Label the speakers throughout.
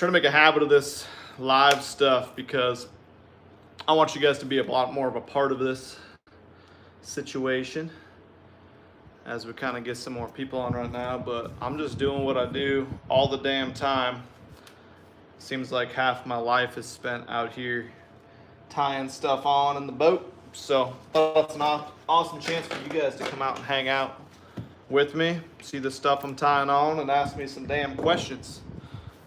Speaker 1: trying to make a habit of this live stuff because I want you guys to be a lot more of a part of this situation as we kind of get some more people on right now. But I'm just doing what I do all the damn time. Seems like half my life is spent out here tying stuff on in the boat. So that's an awesome chance for you guys to come out and hang out with me, see the stuff I'm tying on, and ask me some damn questions.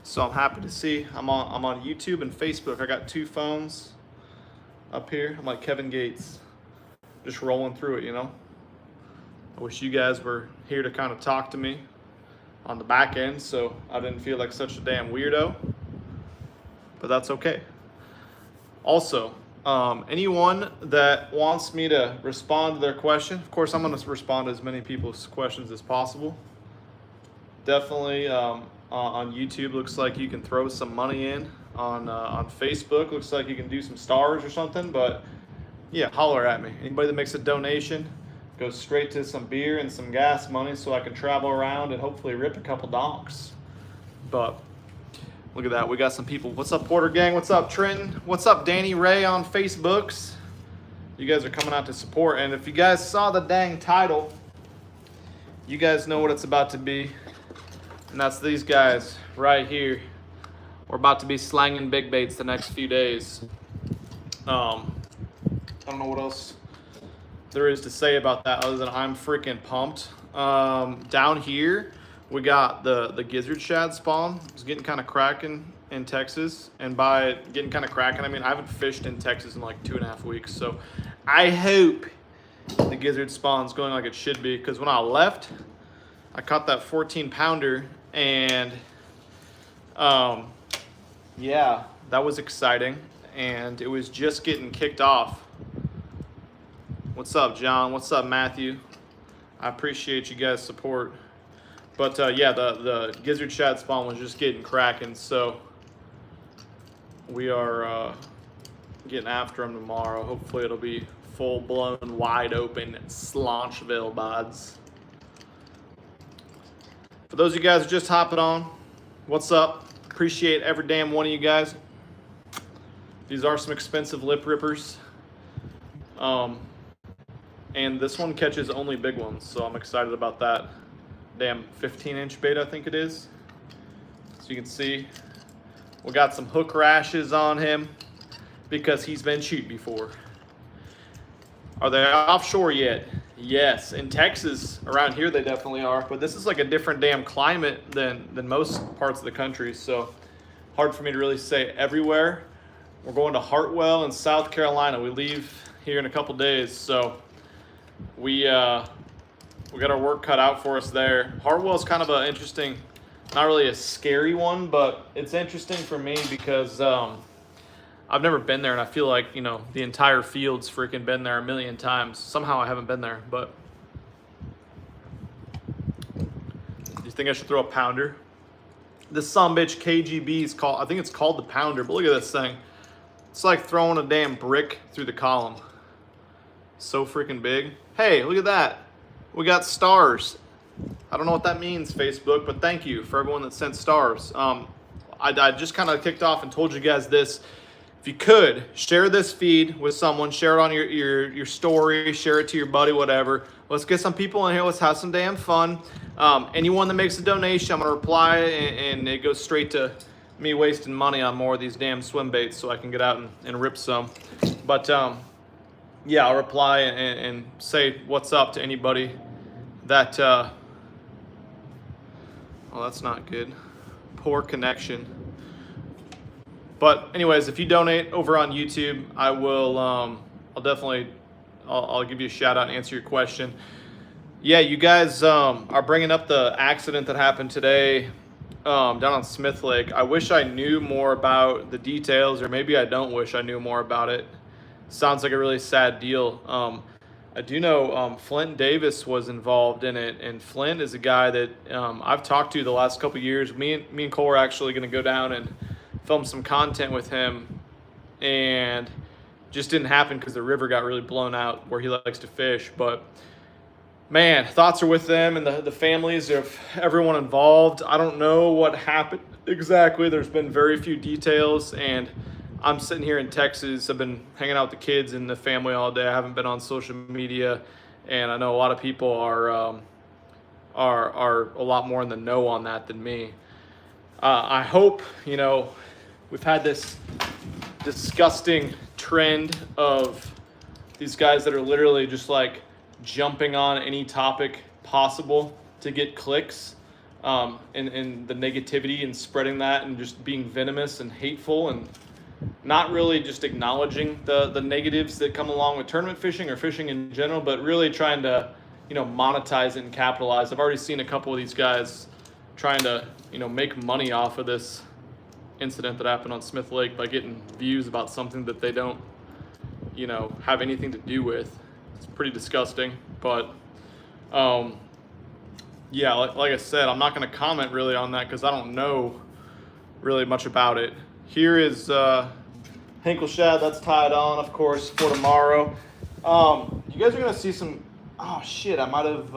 Speaker 1: So I'm happy to see. I'm on YouTube and Facebook. I got 2 phones up here. I'm like Kevin Gates, just rolling through it, you know. I wish you guys were here to kind of talk to me on the back end so I didn't feel like such a damn weirdo, but that's okay. Also, anyone that wants me to respond to their question, of course I'm going to respond to as many people's questions as possible. Definitely on YouTube, looks like you can throw some money in. On Facebook, looks like you can do some stars or something, but yeah, holler at me. Anybody that makes a donation goes straight to some beer and some gas money so I can travel around and hopefully rip a couple donks. But look at that, we got some people. What's up, Porter Gang? What's up, Trenton? What's up, Danny Ray on Facebooks? You guys are coming out to support, and if you guys saw the dang title, you guys know what it's about to be, and that's these guys right here. We're about to be slanging big baits the next few days. I don't know what else there is to say about that other than I'm freaking pumped. Down here, we got the gizzard shad spawn. It's getting kind of cracking in Texas. And by getting kind of cracking, I mean I haven't fished in Texas in like 2.5 weeks. So I hope the gizzard spawn's going like it should be. Because when I left, I caught that 14-pounder. And yeah, that was exciting. And it was just getting kicked off. What's up, John? What's up, Matthew? I appreciate you guys' support. But yeah, the gizzard shad spawn was just getting cracking, so we are getting after them tomorrow. Hopefully it'll be full-blown, wide-open Slaunchville buds. For those of you guys who are just hopping on, what's up? Appreciate every damn one of you guys. These are some expensive lip rippers. And this one catches only big ones, so I'm excited about that. Damn 15-inch bait, I think it is. So you can see, we got some hook rashes on him because he's been chewed before. Are they offshore yet? Yes, in Texas, around here they definitely are, but this is like a different damn climate than most parts of the country, so hard for me to really say everywhere. We're going to Hartwell in South Carolina. We leave here in a couple days, so we got our work cut out for us there. Hartwell's kind of an interesting, not really a scary one, but it's interesting for me because I've never been there, and I feel like, you know, the entire field's freaking been there a million times. Somehow I haven't been there, but do you think I should throw a pounder? This sumbitch KGB is called, I think it's called the pounder, but look at this thing. It's like throwing a damn brick through the column. So freaking big. Hey, look at that. We got stars. I don't know what that means, Facebook, but thank you for everyone that sent stars. I just kind of kicked off and told you guys this. If you could, share this feed with someone, share it on your story, share it to your buddy, whatever. Let's get some people in here. Let's have some damn fun. Anyone that makes a donation, I'm going to reply, and it goes straight to me wasting money on more of these damn swim baits so I can get out and rip some. But yeah, I'll reply and say what's up to anybody that, oh, that's not good. Poor connection. But anyways, if you donate over on YouTube, I will, I'll give you a shout out and answer your question. Yeah, you guys are bringing up the accident that happened today down on Smith Lake. I wish I knew more about the details, or maybe I don't wish I knew more about it. Sounds like a really sad deal. I do know Flint Davis was involved in it, and Flint is a guy that I've talked to the last couple of years. Me and Cole are actually going to go down and film some content with him, and just didn't happen because the river got really blown out where he likes to fish. But man, thoughts are with them and the families of everyone involved. I don't know what happened exactly. There's been very few details, and I'm sitting here in Texas. I've been hanging out with the kids and the family all day. I haven't been on social media, and I know a lot of people are a lot more in the know on that than me. I hope, you know, we've had this disgusting trend of these guys that are literally just like jumping on any topic possible to get clicks, and the negativity and spreading that and just being venomous and hateful and not really just acknowledging the negatives that come along with tournament fishing or fishing in general, but really trying to, you know, monetize it and capitalize. I've already seen a couple of these guys trying to, you know, make money off of this incident that happened on Smith Lake by getting views about something that they don't, you know, have anything to do with. It's pretty disgusting, but yeah, like I said, I'm not going to comment really on that because I don't know really much about it. Here is Hinkle shad that's tied on, of course, for tomorrow. You guys are going to see some. Oh shit! I might have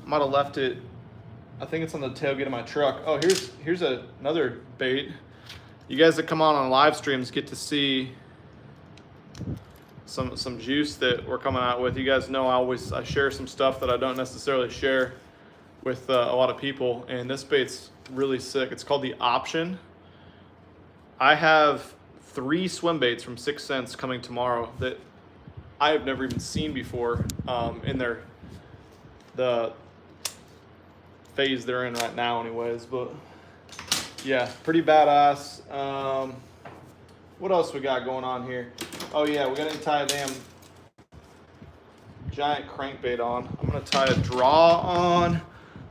Speaker 1: left it. I think it's on the tailgate of my truck. Oh, here's another bait. You guys that come on live streams get to see some juice that we're coming out with. You guys know I share some stuff that I don't necessarily share with a lot of people, and this bait's really sick. It's called the Option. I have 3 swim baits from 6 Cents coming tomorrow that I have never even seen before in the phase they're in right now anyways, but yeah, pretty badass. What else we got going on here? Oh yeah, we gotta tie a damn giant crankbait on. I'm gonna tie a draw on.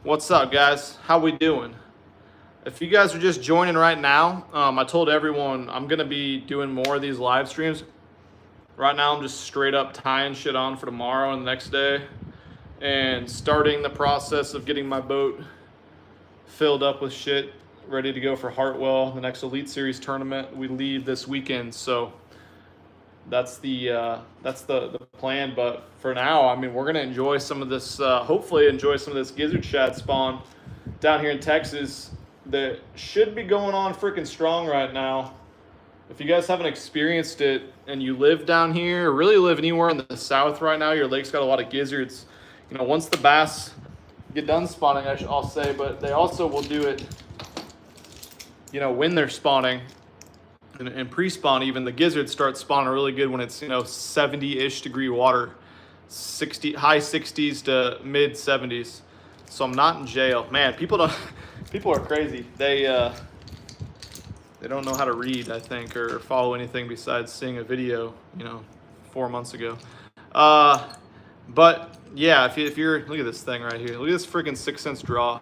Speaker 1: What's up, guys? How we doing? If you guys are just joining right now, I told everyone I'm gonna be doing more of these live streams. Right now I'm just straight up tying shit on for tomorrow and the next day and starting the process of getting my boat filled up with shit, ready to go for Hartwell, the next Elite Series tournament. We leave this weekend, so that's the plan. But for now, I mean, we're gonna enjoy some of this. Hopefully, enjoy some of this gizzard shad spawn down here in Texas that should be going on freaking strong right now. If you guys haven't experienced it and you live down here or really live anywhere in the south right now, your lake's got a lot of gizzards. You know, once the bass get done spawning, I'll say, but they also will do it, you know, when they're spawning and pre-spawn. Even the gizzards start spawning really good when it's, you know, 70-ish degree water, high 60s to mid 70s. So I'm not in jail, man. People are crazy. They don't know how to read, I think, or follow anything besides seeing a video, you know, 4 months ago. But yeah, if you're, look at this thing right here. Look at this freaking 6 Cents draw.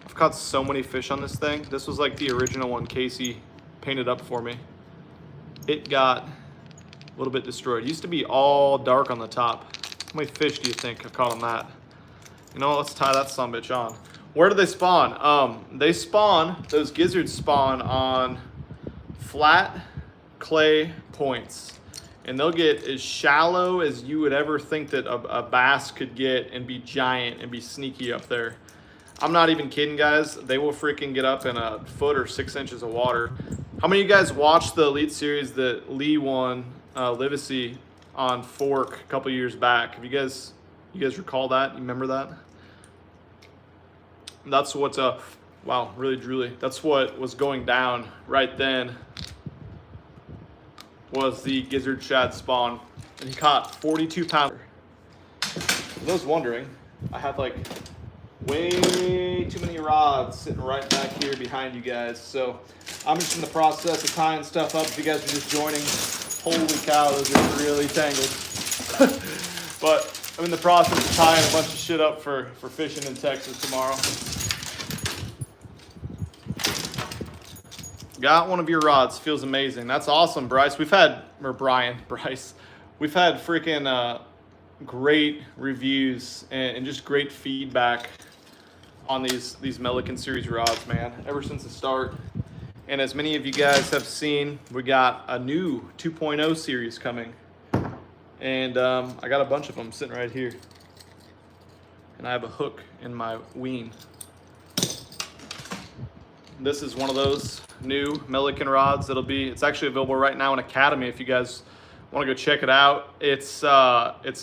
Speaker 1: I've caught so many fish on this thing. This was like the original one Casey painted up for me. It got a little bit destroyed. It used to be all dark on the top. How many fish do you think I've caught on that? You know, let's tie that sumbitch on. Where do they spawn? They spawn, those gizzards spawn on flat clay points. And they'll get as shallow as you would ever think that a bass could get and be giant and be sneaky up there. I'm not even kidding, guys. They will freaking get up in a foot or 6 inches of water. How many of you guys watched the Elite Series that Lee won, Livesey, on Fork a couple years back? Have you guys recall that? You remember that? That's what's wow, really drooly. That's what was going down right then, was the gizzard shad spawn, and he caught 42 pounder. For those wondering, I had like way too many rods sitting right back here behind you guys. So I'm just in the process of tying stuff up. If you guys are just joining, holy cow, those are really tangled. But I'm in the process of tying a bunch of shit up for fishing in Texas tomorrow. Got one of your rods. Feels amazing. That's awesome, Bryce. We've had freaking great reviews and just great feedback on these Melican Series rods, man, ever since the start. And as many of you guys have seen, we got a new 2.0 series coming. And I got a bunch of them sitting right here. and I have a hook in my wean. This is one of those new Milliken rods it's actually available right now in Academy if you guys want to go check it out. It's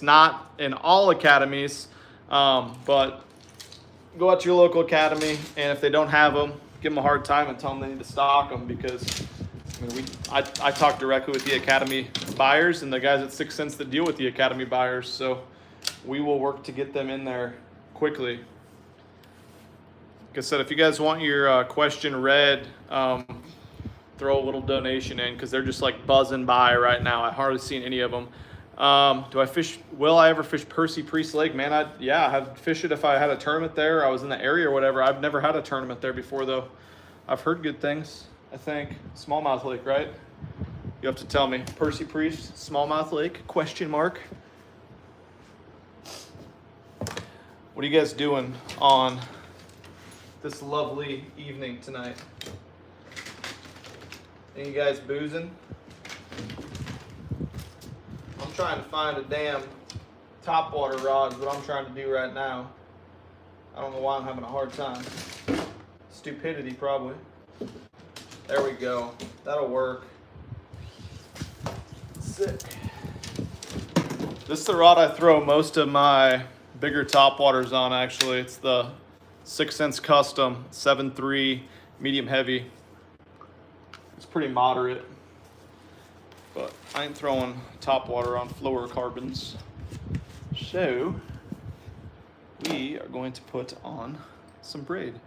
Speaker 1: not in all academies, but go out to your local academy, and if they don't have them, give them a hard time and tell them they need to stock them, because I talk directly with the academy buyers and the guys at 6 Cents that deal with the academy buyers, so we will work to get them in there quickly. Like I said, if you guys want your question read, throw a little donation in, because they're just like buzzing by right now. I hardly seen any of them. Will I ever fish Percy Priest Lake? Man, I'd fish it if I had a tournament there. I was in the area or whatever. I've never had a tournament there before though. I've heard good things, I think. Smallmouth Lake, right? You have to tell me. Percy Priest, Smallmouth Lake, question mark. What are you guys doing on this lovely evening tonight? Any guys boozing? I'm trying to find a damn topwater rod, is what I'm trying to do right now. I don't know why I'm having a hard time. Stupidity, probably. There we go. That'll work. Sick. This is the rod I throw most of my bigger topwaters on, actually. It's the 6 Cents Custom 7.3 medium heavy. It's pretty moderate, but I ain't throwing topwater on fluorocarbons. So we are going to put on some braid.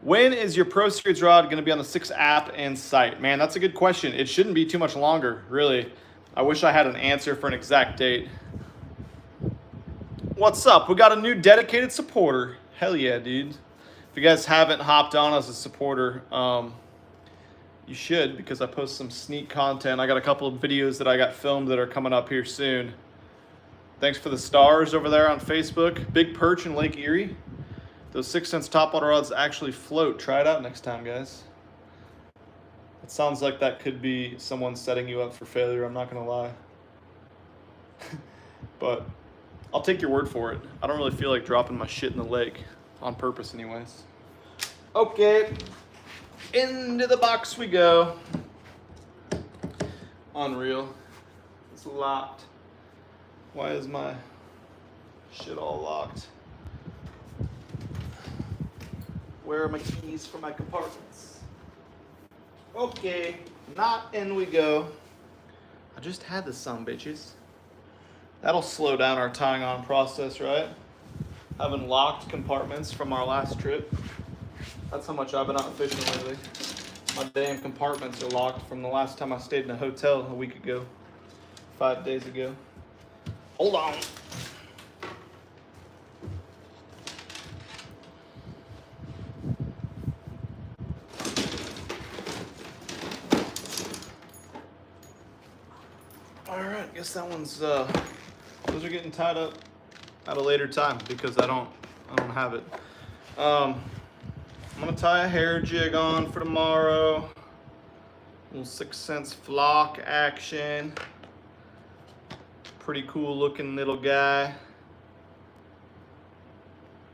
Speaker 1: When is your Pro Series rod going to be on the 6 app and site? Man, that's a good question. It shouldn't be too much longer, really. I wish I had an answer for an exact date. What's up? We got a new dedicated supporter. Hell yeah, dude. If you guys haven't hopped on as a supporter, you should, because I post some sneak content. I got a couple of videos that I got filmed that are coming up here soon. Thanks for the stars over there on Facebook. Big perch in Lake Erie. Those 6 Cents topwater rods actually float. Try it out next time, guys. It sounds like that could be someone setting you up for failure, I'm not gonna lie. But I'll take your word for it. I don't really feel like dropping my shit in the lake, on purpose anyways. Okay. Into the box we go. Unreal. It's locked. Why is my shit all locked? Where are my keys for my compartments? Okay, not in we go. I just had this son bitches. That'll slow down our tying on process, right? Having locked compartments from our last trip. That's how much I've been out fishing lately. My damn compartments are locked from the last time I stayed in a hotel a week ago. 5 days ago. Hold on. All right, guess that one's, those are getting tied up at a later time because I don't have it. I'm gonna tie a hair jig on for tomorrow. Little 6 Cents flock action. Pretty cool looking little guy.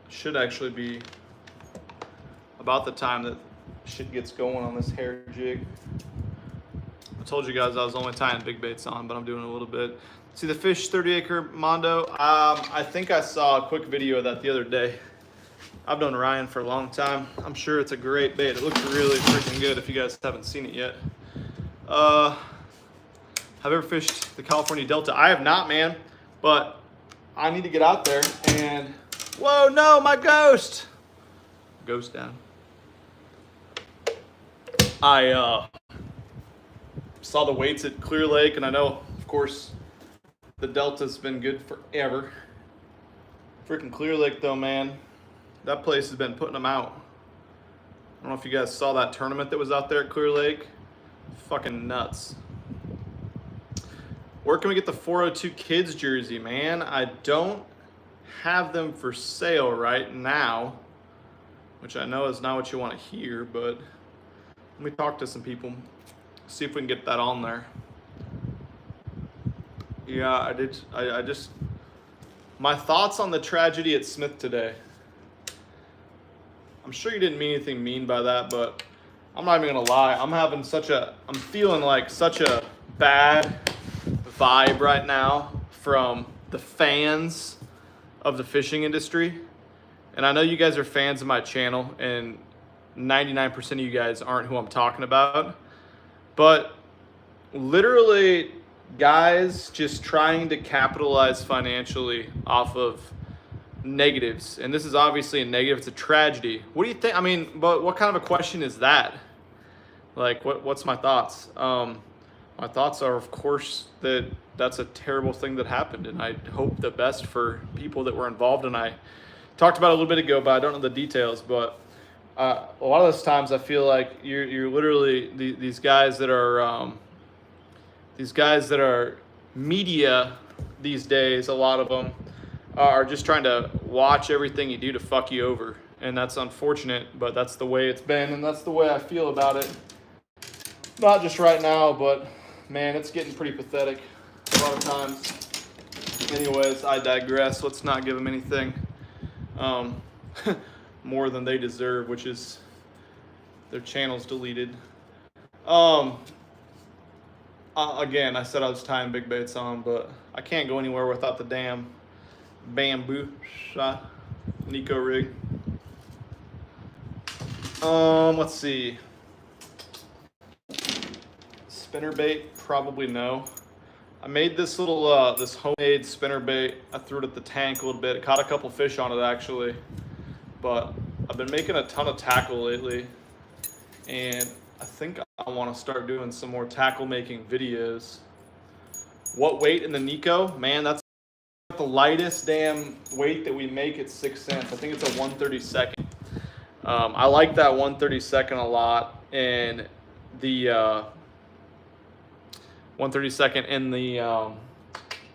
Speaker 1: Should actually be about the time that shit gets going on this hair jig. I told you guys I was only tying big baits on, but I'm doing a little bit. See the fish 30 acre Mondo? I think I saw a quick video of that the other day. I've known Ryan for a long time. I'm sure it's a great bait. It looks really freaking good if you guys haven't seen it yet. Have you ever fished the California Delta? I have not, man, but I need to get out there and, whoa, no, my ghost. Ghost down. I saw the weights at Clear Lake, and I know, of course, the Delta's been good forever. Freaking Clear Lake though, man. That place has been putting them out. I don't know if you guys saw that tournament that was out there at Clear Lake. Fucking nuts. Where can we get the 402 kids jersey, man? I don't have them for sale right now, which I know is not what you want to hear, but let me talk to some people, see if we can get that on there. Yeah, I just My thoughts on the tragedy at Smith today. I'm sure you didn't mean anything mean by that, but I'm not even gonna lie. I'm feeling like such a bad vibe right now from the fans of the fishing industry. And I know you guys are fans of my channel, and 99% of you guys aren't who I'm talking about. But literally, guys just trying to capitalize financially off of negatives. And this is obviously a negative. It's a tragedy. What do you think? I mean, but what kind of a question is that? Like, what's my thoughts? My thoughts are, of course, that that's a terrible thing that happened, and I hope the best for people that were involved. And I talked about it a little bit ago, but I don't know the details. But a lot of those times, I feel like you're literally these guys that are media these days. A lot of them are just trying to watch everything you do to fuck you over, and that's unfortunate. But that's the way it's been, and that's the way I feel about it. Not just right now, but man, it's getting pretty pathetic a lot of times. Anyways, I digress. Let's not give them anything more than they deserve, which is their channels deleted. Again, I said I was tying big baits on, but I can't go anywhere without the damn bamboo shot Nico rig. Let's see. Spinnerbait, probably no. I made this little this homemade spinnerbait. I threw it at the tank a little bit. It caught a couple fish on it actually, but I've been making a ton of tackle lately, and I think I want to start doing some more tackle making videos. What weight in the Nico? Man, that's the lightest damn weight that we make at 6 cents. I think it's a 132nd. I like that 132nd a lot, and the 132nd in the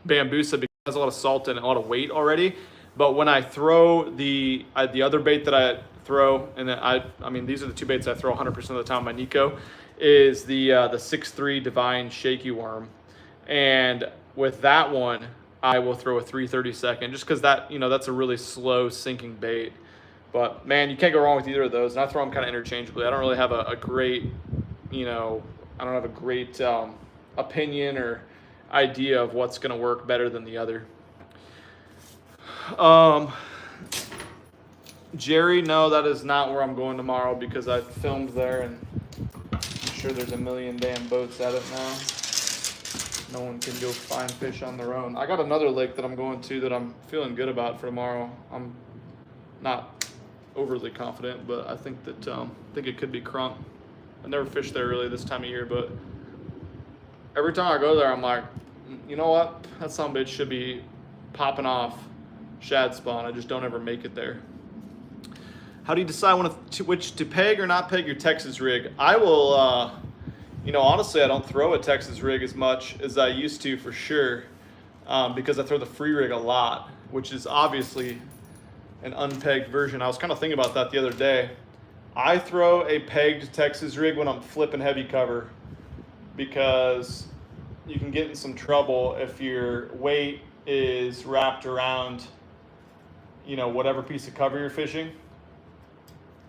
Speaker 1: Bambusa because it has a lot of salt and a lot of weight already. But when I throw the other bait that I throw, and then I mean these are the two baits I throw 100% of the time on my Nico, is the 6.3 Divine Shaky Worm, and with that one I will throw a 332nd just because that that's a really slow sinking bait. But man, you can't go wrong with either of those, and I throw them kind of interchangeably. I don't really have a great I don't have a great opinion or idea of what's going to work better than the other. Jerry, no, that is not where I'm going tomorrow because I filmed there, and I'm sure there's a million damn boats at it now. No one can go find fish on their own. I got another lake that I'm going to that I'm feeling good about for tomorrow. I'm not overly confident, but I think that it could be crunk. I never fished there really this time of year, but every time I go there, I'm like, you know what? That son of a bitch should be popping off shad spawn. I just don't ever make it there. How do you decide which to peg or not peg your Texas rig? I will, honestly, I don't throw a Texas rig as much as I used to for sure, because I throw the free rig a lot, which is obviously an unpegged version. I was kind of thinking about that the other day. I throw a pegged Texas rig when I'm flipping heavy cover, because you can get in some trouble if your weight is wrapped around, whatever piece of cover you're fishing.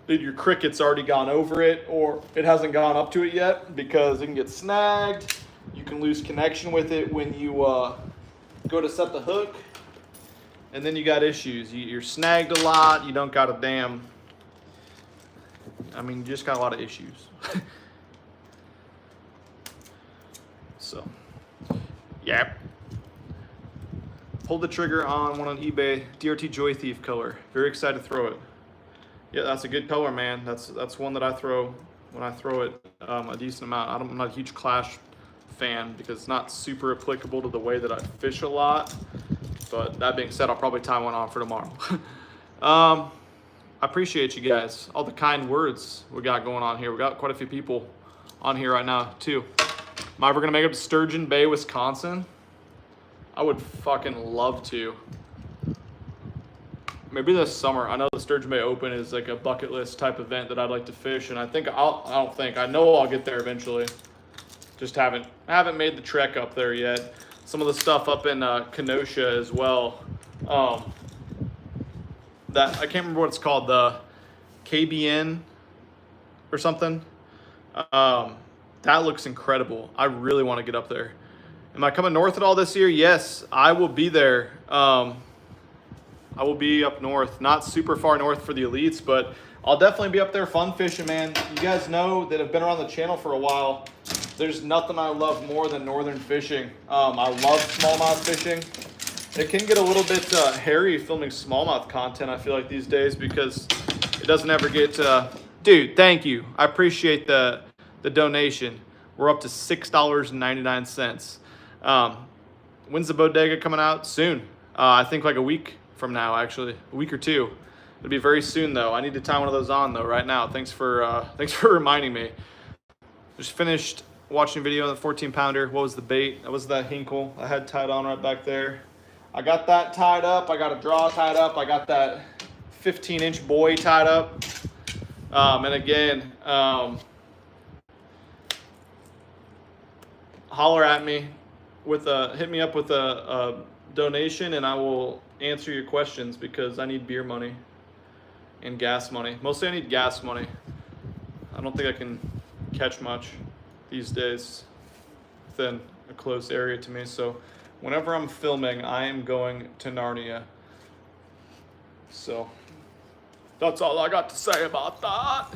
Speaker 1: Your cricket's already gone over it, or it hasn't gone up to it yet, because it can get snagged. You can lose connection with it when you go to set the hook, and then you got issues. You're snagged a lot. You don't got a damn, you just got a lot of issues. So, yeah. Pulled the trigger on one on eBay, DRT Joy Thief color. Very excited to throw it. Yeah, that's a good color, man. That's one that I throw when I throw it a decent amount. I'm not a huge Clash fan because it's not super applicable to the way that I fish a lot. But that being said, I'll probably tie one on for tomorrow. I appreciate you guys, all the kind words we got going on here. We got quite a few people on here right now too. Am I ever gonna make it to Sturgeon Bay, Wisconsin? I would fucking love to. Maybe this summer. I know the Sturgeon Bay Open is like a bucket list type event that I'd like to fish, and I know I'll get there eventually. Just haven't made the trek up there yet. Some of the stuff up in Kenosha as well. That I can't remember what it's called, the KBN or something. That looks incredible. I really want to get up there. Am I coming north at all this year? Yes, I will be there. I will be up north, not super far north for the elites, but I'll definitely be up there fun fishing, man. You guys know that have been around the channel for a while. There's nothing I love more than northern fishing. I love smallmouth fishing. It can get a little bit hairy filming smallmouth content, I feel like, these days, because it doesn't ever get... Dude, thank you. I appreciate the donation. We're up to $6.99. When's the bodega coming out? Soon. I think like a week from now, actually. A week or two. It'll be very soon, though. I need to tie one of those on, though, right now. Thanks for reminding me. Just finished watching a video on the 14-pounder. What was the bait? That was that hinkle I had tied on right back there. I got that tied up. I got a draw tied up. I got that 15-inch buoy tied up. And again, holler at me with hit me up with a donation, and I will answer your questions, because I need beer money and gas money. Mostly I need gas money. I don't think I can catch much these days within a close area to me. So whenever I'm filming, I am going to Narnia. So that's all I got to say about that.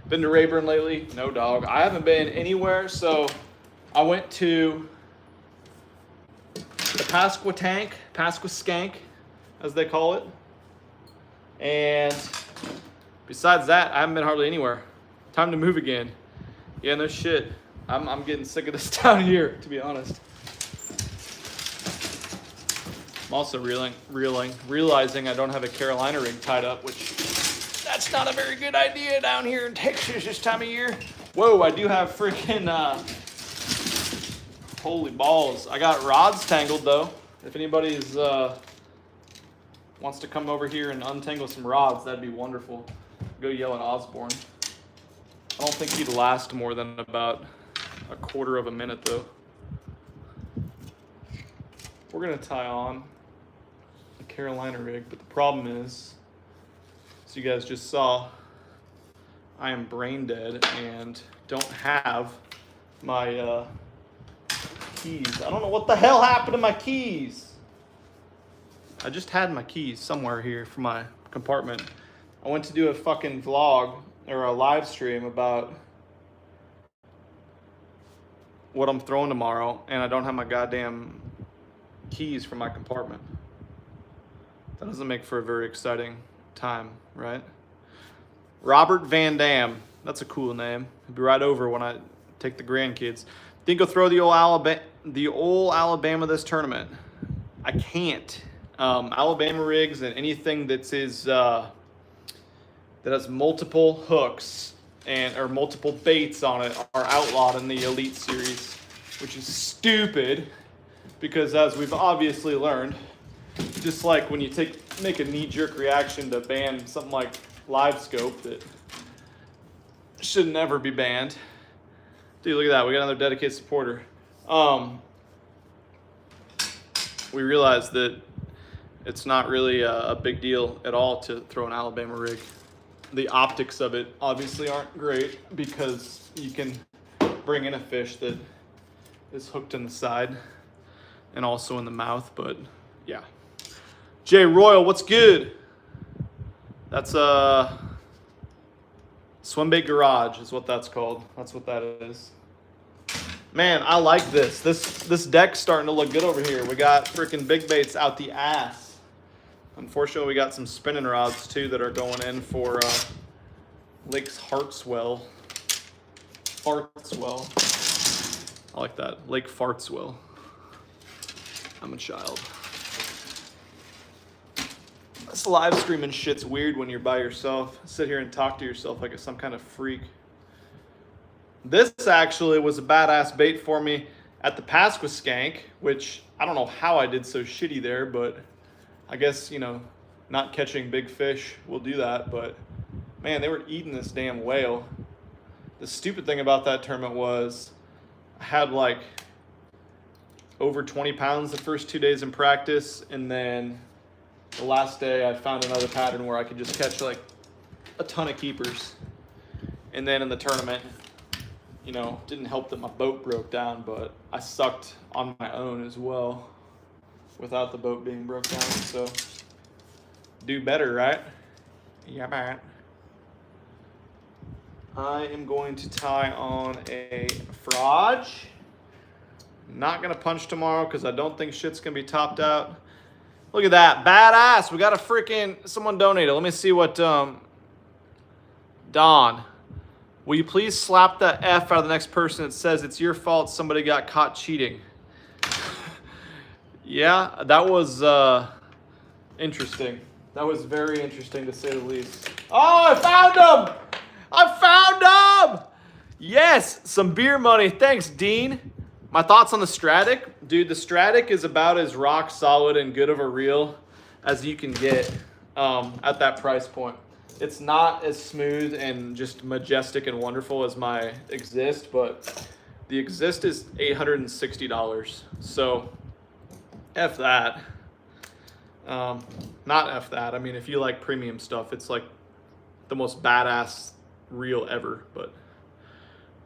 Speaker 1: Been to Rayburn lately? No, dog. I haven't been anywhere. So I went to the Pasquaskank, as they call it. And besides that, I haven't been hardly anywhere. Time to move again. Yeah, no shit. I'm getting sick of this town here, to be honest. I'm also realizing I don't have a Carolina rig tied up, which that's not a very good idea down here in Texas this time of year. Whoa, I do have freaking, holy balls. I got rods tangled, though. If anybody's wants to come over here and untangle some rods, that'd be wonderful. Go yell at Osborne. I don't think he'd last more than about a quarter of a minute, though. We're gonna tie on a Carolina rig, but the problem is, as you guys just saw, I am brain dead and don't have my keys. I don't know what the hell happened to my keys. I just had my keys somewhere here for my compartment. I went to do a fucking vlog or a live stream about what I'm throwing tomorrow, and I don't have my goddamn keys for my compartment. That doesn't make for a very exciting time, right? Robert Van Dam. That's a cool name. He'll be right over when I take the grandkids. Think I'll throw the old Alabama this tournament. I can't. Alabama rigs and anything that has multiple hooks or multiple baits on it are outlawed in the Elite Series, which is stupid, because as we've obviously learned, just like when you make a knee-jerk reaction to ban something like Live Scope that should never be banned. Dude, look at that. We got another dedicated supporter. We realized that it's not really a big deal at all to throw an Alabama rig. The optics of it obviously aren't great, because you can bring in a fish that is hooked in the side and also in the mouth, but yeah. Jay Royal, what's good? That's Swimbait Garage is what that's called. That's what that is. Man, I like this. This deck's starting to look good over here. We got freaking big baits out the ass. Unfortunately, we got some spinning rods too that are going in for Lake's Hartswell. Fartswell. I like that. Lake Fartswell. I'm a child. This live streaming shit's weird when you're by yourself. Sit here and talk to yourself like it's some kind of freak. This actually was a badass bait for me at the Pasquaskank, which I don't know how I did so shitty there, but I guess, you know, not catching big fish will do that. But man, they were eating this damn whale. The stupid thing about that tournament was I had like over 20 pounds the first 2 days in practice, and then the last day I found another pattern where I could just catch like a ton of keepers. And then in the tournament, you know, didn't help that my boat broke down, but I sucked on my own as well without the boat being broke down. So do better, right? Yeah, man. I am going to tie on a frog. Not gonna punch tomorrow because I don't think shit's gonna be topped out. Look at that, badass. We got a freaking, someone donated. Let me see what, Don. Will you please slap the F out of the next person that says it's your fault somebody got caught cheating? Yeah, that was interesting. That was very interesting to say the least. Oh, I found him! I found him! Yes, some beer money. Thanks, Dean. My thoughts on the Stratic? Dude, the Stratic is about as rock solid and good of a reel as you can get at that price point. It's not as smooth and just majestic and wonderful as my Exist, but the Exist is $860. So, F that. Not F that. I mean, if you like premium stuff, it's like the most badass reel ever. But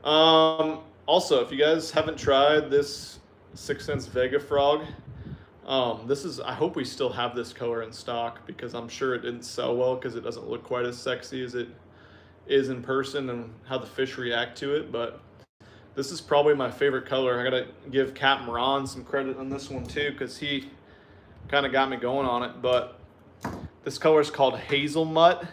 Speaker 1: also, if you guys haven't tried this 6 Sense Vega Frog, this is, I hope we still have this color in stock because I'm sure it didn't sell well because it doesn't look quite as sexy as it is in person and how the fish react to it. But this is probably my favorite color. I gotta give Captain Ron some credit on this one too because he kind of got me going on it. But this color is called Hazelnut,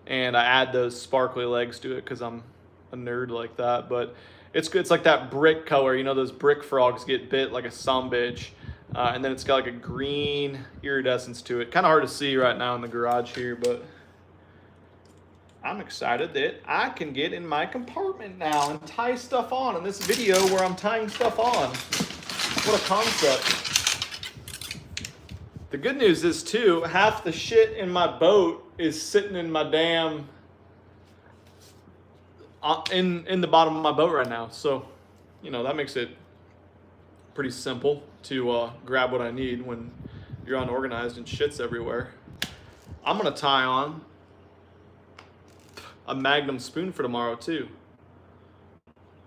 Speaker 1: and I add those sparkly legs to it because I'm a nerd like that. But it's good. It's like that brick color. You know, those brick frogs get bit like a sumbitch. And then it's got like a green iridescence to it. Kind of hard to see right now in the garage here, but I'm excited that I can get in my compartment now and tie stuff on in this video where I'm tying stuff on. What a concept. The good news is too, half the shit in my boat is sitting in my damn, in the bottom of my boat right now. So, you know, that makes it pretty simple to grab what I need when you're unorganized and shit's everywhere. I'm gonna tie on a Magnum spoon for tomorrow too.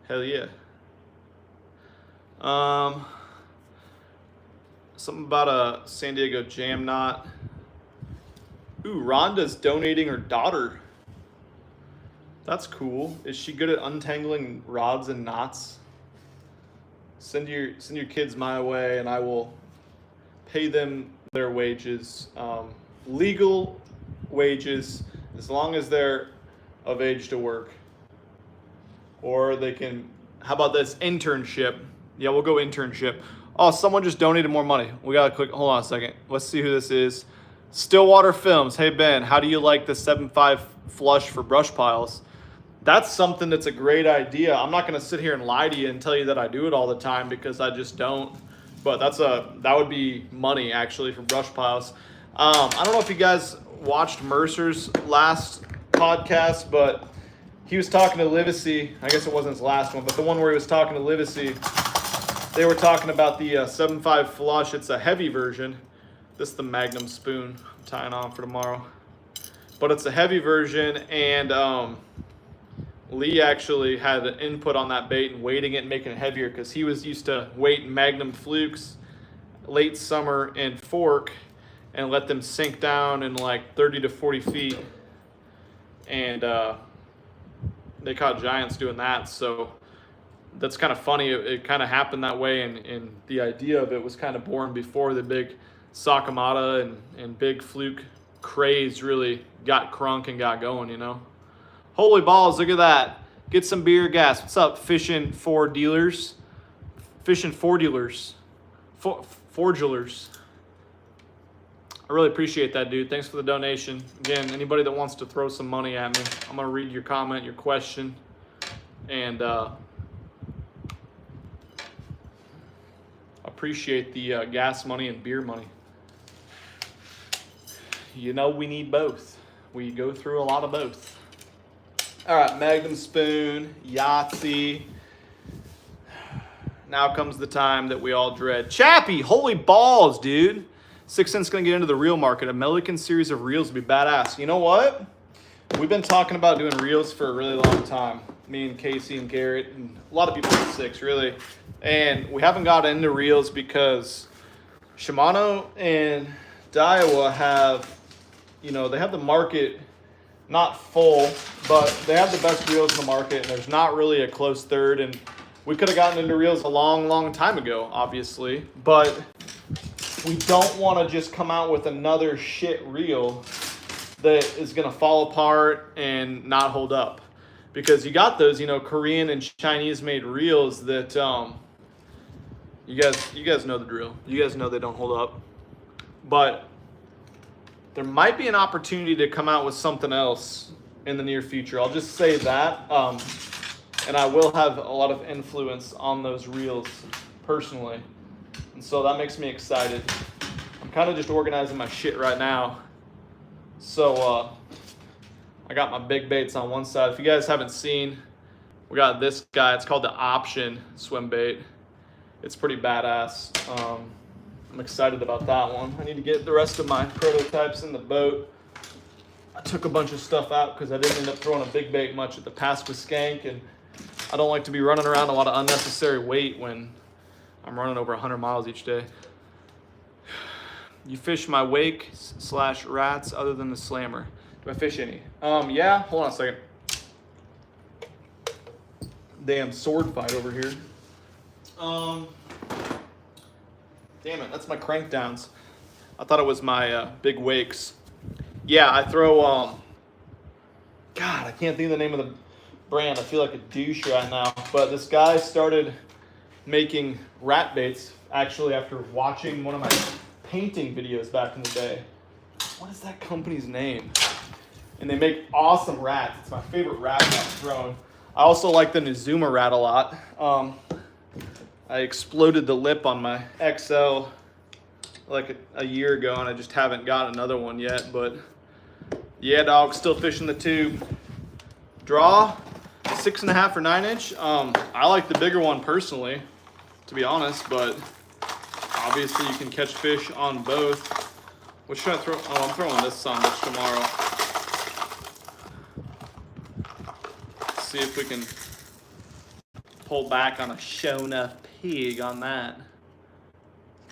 Speaker 1: Hell yeah. Something about a San Diego jam knot. Ooh, Rhonda's donating her daughter. That's cool. Is she good at untangling rods and knots? Send your kids my way, and I will pay them their wages, legal wages, as long as they're of age to work. Or they can. How about this internship? Yeah, we'll go internship. Oh, someone just donated more money. We gotta click. Hold on a second. Let's see who this is. Stillwater Films. Hey Ben, how do you like the 7.5 flush for brush piles? That's something that's a great idea. I'm not gonna sit here and lie to you and tell you that I do it all the time because I just don't. But that would be money actually for brush piles. I don't know if you guys watched Mercer's last podcast, but he was talking to Livesey. I guess it wasn't his last one, but the one where he was talking to Livesey, they were talking about the 7.5 flush. It's a heavy version. This is the Magnum spoon I'm tying on for tomorrow. But it's a heavy version, and Lee actually had an input on that bait and weighting it and making it heavier because he was used to weight Magnum flukes late summer in fork and let them sink down in like 30 to 40 feet. And they caught giants doing that. So that's kind of funny. It kind of happened that way, and the idea of it was kind of born before the big Sakamata and big fluke craze really got crunk and got going, you know. Holy balls, look at that. Get some beer gas. What's up, fishing for dealers? Fishing for dealers. Forgulars. I really appreciate that, dude. Thanks for the donation. Again, anybody that wants to throw some money at me, I'm going to read your comment, your question, and appreciate the gas money and beer money. You know, we need both. We go through a lot of both. All right, Magnum spoon, Yahtzee. Now comes the time that we all dread. Chappie, holy balls, dude. 6 cents gonna get into the reel market. A Milliken series of reels would be badass. You know what? We've been talking about doing reels for a really long time. Me and Casey and Garrett and a lot of people at 6 really. And we haven't got into reels because Shimano and Daiwa have, you know, they have the market not full, but they have the best reels in the market, and there's not really a close third. And we could have gotten into reels a long time ago, obviously, but we don't want to just come out with another shit reel that is going to fall apart and not hold up. Because you got those, you know, Korean and Chinese made reels that you guys know the drill. You guys know they don't hold up. But there might be an opportunity to come out with something else in the near future. I'll just say that. And I will have a lot of influence on those reels personally. And so that makes me excited. I'm kind of just organizing my shit right now. So I got my big baits on one side. If you guys haven't seen, we got this guy. It's called the Option swim bait. It's pretty badass. I'm excited about that one. I need to get the rest of my prototypes in the boat. I took a bunch of stuff out because I didn't end up throwing a big bait much at the Pasqua Skank, and I don't like to be running around a lot of unnecessary weight when I'm running over 100 miles each day. You fish my wake / rats other than the slammer. Do I fish any? Yeah, hold on a second. Damn sword fight over here. Damn it, that's my crank downs. I thought it was my big wakes. Yeah, I throw, God, I can't think of the name of the brand. I feel like a douche right now. But this guy started making rat baits, actually, after watching one of my painting videos back in the day. What is that company's name? And they make awesome rats. It's my favorite rat I've thrown. I also like the Nizuma rat a lot. I exploded the lip on my XL like a year ago, and I just haven't got another one yet. But yeah, dog, still fishing the tube. Draw 6.5 or 9 inch. I like the bigger one personally, to be honest, but obviously you can catch fish on both. What should I throw? Oh, I'm throwing this sunfish tomorrow. Let's see if we can pull back on a show enough pig on that.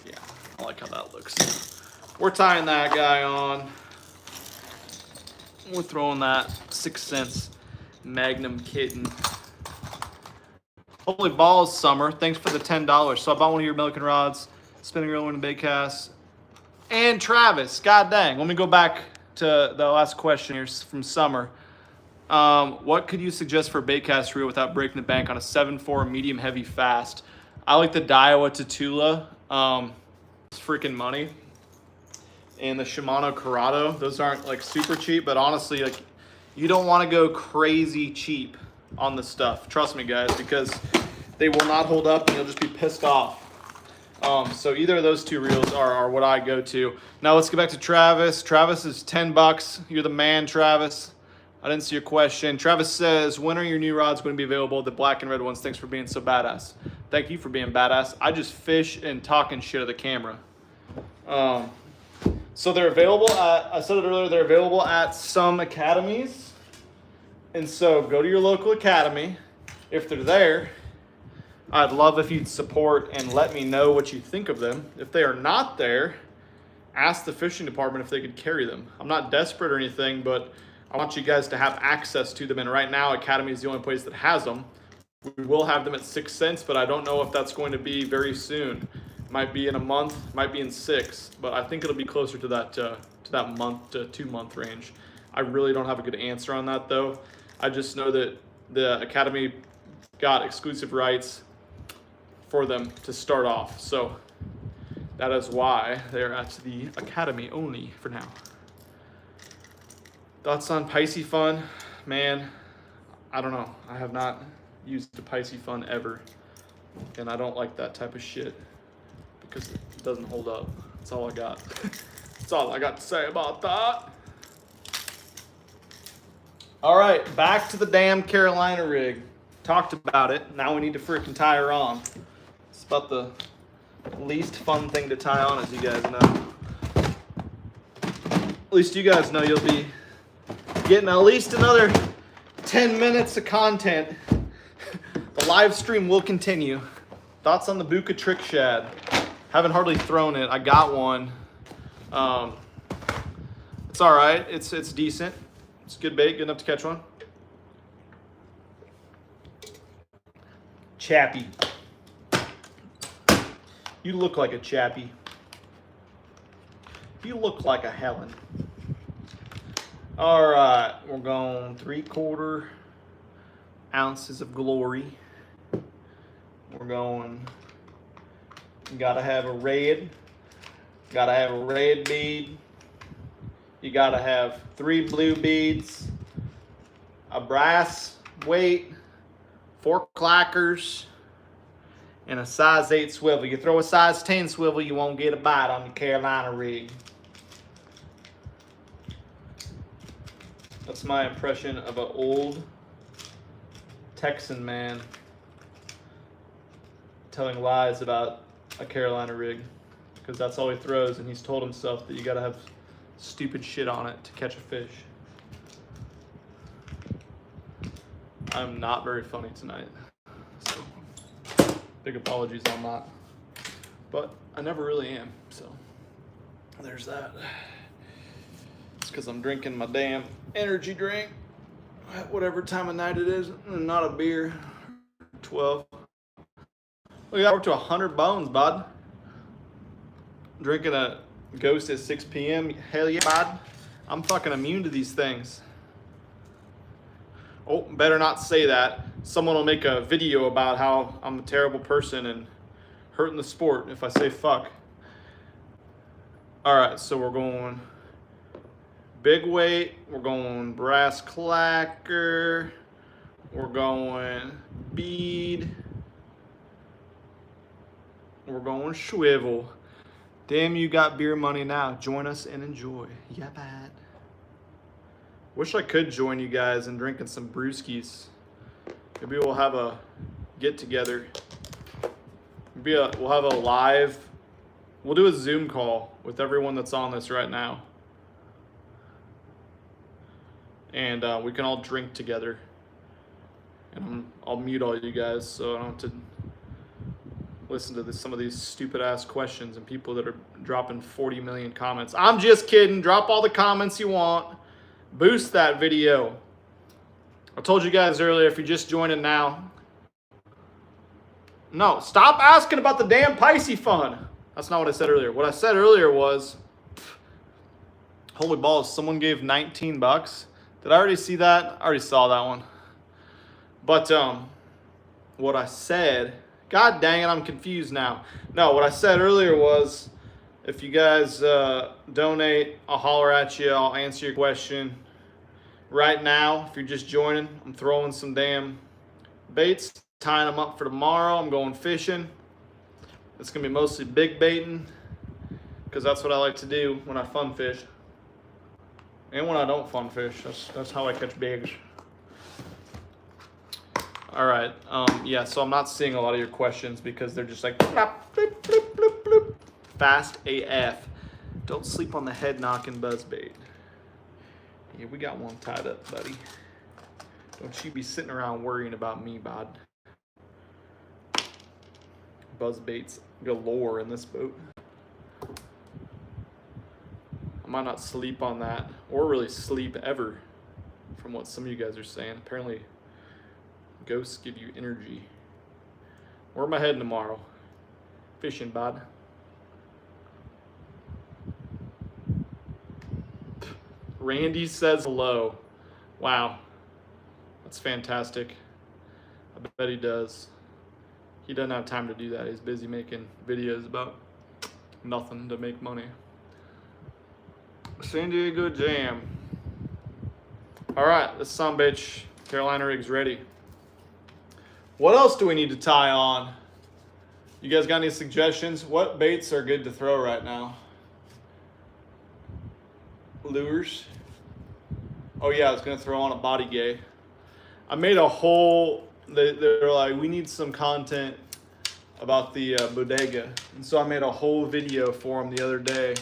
Speaker 1: Yeah, I like how that looks. We're tying that guy on. We're throwing that 6 cents Magnum kitten. Holy balls, Summer. Thanks for the $10. So I bought one of your Milliken rods, spinning reel, and bait cast. And Travis, god dang. Let me go back to the last question here from Summer. What could you suggest for bait cast reel without breaking the bank on a 7.4 medium heavy fast? I like the Daiwa Tatula. It's freaking money. And the Shimano Corrado. Those aren't like super cheap, but honestly, like, you don't want to go crazy cheap on this stuff. Trust me, guys, because they will not hold up and you'll just be pissed off. So either of those two reels are what I go to. Now let's get back to Travis. Travis is $10. You're the man, Travis. I didn't see your question. Travis says, when are your new rods going to be available? The black and red ones. Thanks for being so badass. Thank you for being badass. I just fish and talking shit at the camera. So they're available at, I said it earlier, they're available at some academies. And so go to your local academy. If they're there, I'd love if you'd support and let me know what you think of them. If they are not there, ask the fishing department if they could carry them. I'm not desperate or anything, but I want you guys to have access to them. And right now, Academy is the only place that has them. We will have them at 6 cents, but I don't know if that's going to be very soon. Might be in a month, might be in 6, but I think it'll be closer to that month to 2 month range. I really don't have a good answer on that though. I just know that the Academy got exclusive rights for them to start off. So that is why they're at the Academy only for now. Thoughts on Pisces Fun? Man, I don't know. I have not used a Pisces Fun ever. And I don't like that type of shit because it doesn't hold up. That's all I got. That's all I got to say about that. All right, back to the damn Carolina rig. Talked about it. Now we need to freaking tie her on. It's about the least fun thing to tie on, as you guys know. at least you guys know you'll be getting at least another 10 minutes of content. The live stream will continue. Thoughts on the Buka Trick Shad? Haven't hardly thrown it. I got one. It's all right. It's decent. It's good bait. Good enough to catch one. Chappie. You look like a chappie. You look like a Helen. All right, we're going 3/4 ounces of glory. We're going, you gotta have a red. Gotta have a red bead. You gotta have 3 blue beads, a brass weight, 4 clackers, and a size 8 swivel. You throw a size 10 swivel, you won't get a bite on your Carolina rig. That's my impression of an old Texan man telling lies about a Carolina rig, because that's all he throws, and he's told himself that you gotta have stupid shit on it to catch a fish. I'm not very funny tonight, so big apologies on that. But I never really am, so there's that. It's because I'm drinking my damn energy drink at whatever time of night it is, and not a beer. 12. We got up to 100 bones, bud. Drinking a Ghost at 6 p.m. Hell yeah, bud. I'm fucking immune to these things. Oh, better not say that. Someone will make a video about how I'm a terrible person and hurting the sport if I say fuck. All right, so we're going big weight. We're going brass clacker. We're going bead. We're going swivel. Damn, you got beer money now. Join us and enjoy. Yeah, bad. Wish I could join you guys in drinking some brewskis. Maybe we'll have a get together. Maybe we'll have a live. We'll do a Zoom call with everyone that's on this right now. And we can all drink together. And I'll mute all you guys so I don't have to listen to some of these stupid ass questions and people that are dropping 40 million comments. I'm just kidding. Drop all the comments you want. Boost that video. I told you guys earlier, if you're just joining now. No, stop asking about the damn Pisces fund. That's not what I said earlier. What I said earlier was, holy balls, someone gave 19 bucks. Did I already see that? I already saw that one. But what I said, God dang it, I'm confused now. No, what I said earlier was, if you guys donate, I'll holler at you. I'll answer your question. Right now, if you're just joining, I'm throwing some damn baits, tying them up for tomorrow. I'm going fishing. It's going to be mostly big baiting, because that's what I like to do when I fun fish. And when I don't fun fish. That's how I catch bigs. All right. Yeah, so I'm not seeing a lot of your questions because they're just like bloop, bloop, bloop, bloop, bloop. Fast AF. Don't sleep on the head knocking buzzbait. Yeah, we got one tied up, buddy. Don't you be sitting around worrying about me, bud. Buzzbaits galore in this boat. I might not sleep on that, or really sleep ever, from what some of you guys are saying. Apparently, ghosts give you energy. Where am I heading tomorrow? Fishing, bud. Randy says hello. Wow. That's fantastic. I bet he does. He doesn't have time to do that. He's busy making videos about nothing to make money. San Diego Jam. All right, this sumbitch, Carolina rig's ready. What else do we need to tie on? You guys got any suggestions? What baits are good to throw right now? Lures. Oh yeah, I was gonna throw on a body gay. I made a whole, they're like, we need some content about the bodega. And so I made a whole video for them the other day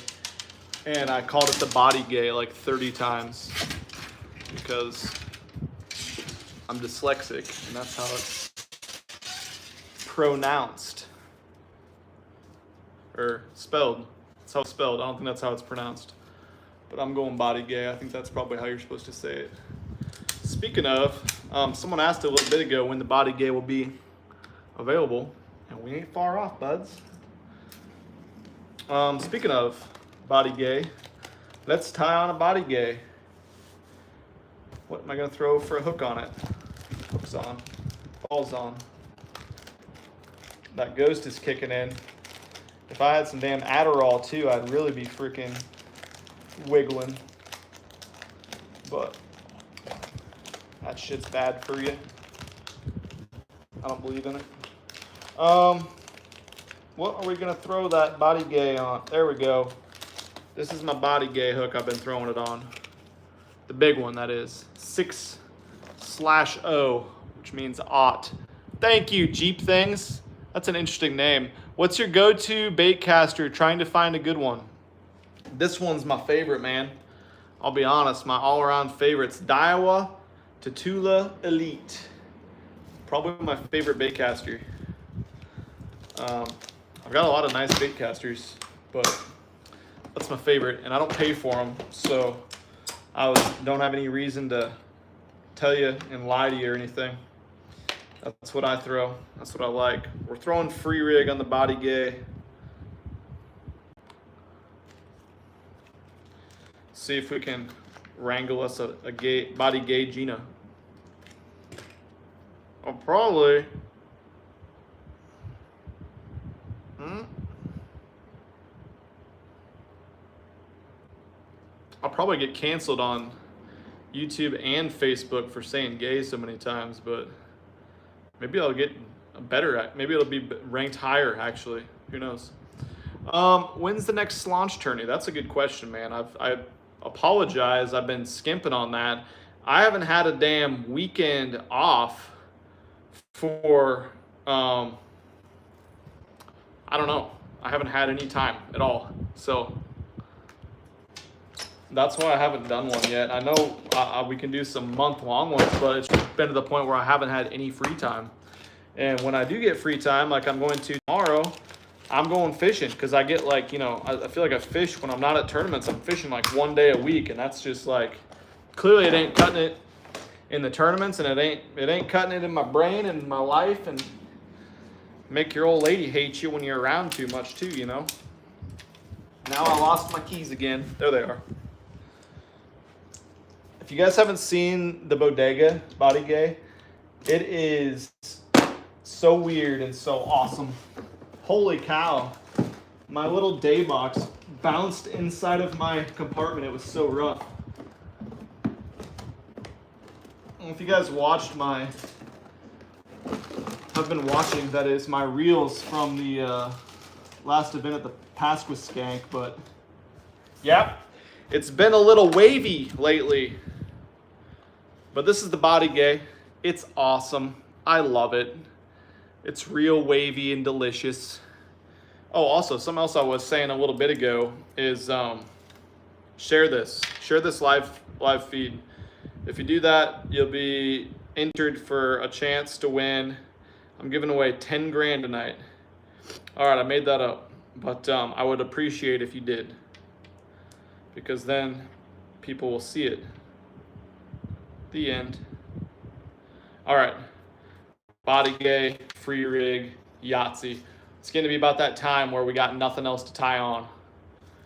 Speaker 1: And I called it the body gay like 30 times because I'm dyslexic and that's how it's pronounced or spelled. That's how it's spelled. I don't think that's how it's pronounced. But I'm going body gay. I think that's probably how you're supposed to say it. Speaking of, someone asked a little bit ago when the body gay will be available, and we ain't far off, buds. Speaking of body gay, let's tie on a body gay. What am I gonna throw for a hook on it? Hook's on, falls on. That ghost is kicking in. If I had some damn Adderall too, I'd really be freaking wiggling. But that shit's bad for you. I don't believe in it. What are we gonna throw that body gay on? There we go. This is my body gay hook I've been throwing it on. The big one, that is. 6/0, which means aught. Thank you, Jeep Things. That's an interesting name. What's your go-to bait caster? Trying to find a good one. This one's my favorite, man. I'll be honest, my all-around favorites. Daiwa Tatula Elite. Probably my favorite bait caster. I've got a lot of nice bait casters, but that's my favorite, and I don't pay for them, so I don't have any reason to tell you and lie to you or anything. That's what I throw. That's what I like. We're throwing free rig on the body gay. See if we can wrangle us a body gay Gina. I'll probably. I'll probably get canceled on YouTube and Facebook for saying gay so many times, but maybe I'll get better. Maybe it'll be ranked higher, actually. Who knows? When's the next launch tourney? That's a good question, man. I apologize. I've been skimping on that. I haven't had a damn weekend off for, I don't know. I haven't had any time at all. So that's why I haven't done one yet. I know we can do some month-long ones, but it's been to the point where I haven't had any free time. And when I do get free time, like I'm going to tomorrow, I'm going fishing because I get like, you know, I feel like I fish when I'm not at tournaments. I'm fishing like one day a week, and that's just like, clearly it ain't cutting it in the tournaments, and it ain't cutting it in my brain and my life, and make your old lady hate you when you're around too much too, you know. Now I lost my keys again. There they are. If you guys haven't seen the Bodega Body Gay, it is so weird and so awesome. Holy cow. My little day box bounced inside of my compartment. It was so rough. I don't know if you guys watched I've been watching, that is, my reels from the last event at the Pasqua Skank, but yep, it's been a little wavy lately. But this is the body gay. It's awesome. I love it. It's real wavy and delicious. Oh, also, something else I was saying a little bit ago is share this. Share this live feed. If you do that, you'll be entered for a chance to win. I'm giving away 10 grand tonight. All right, I made that up. But I would appreciate if you did, because then people will see it. The end. All right. Body gay, free rig, Yahtzee. It's going to be about that time where we got nothing else to tie on.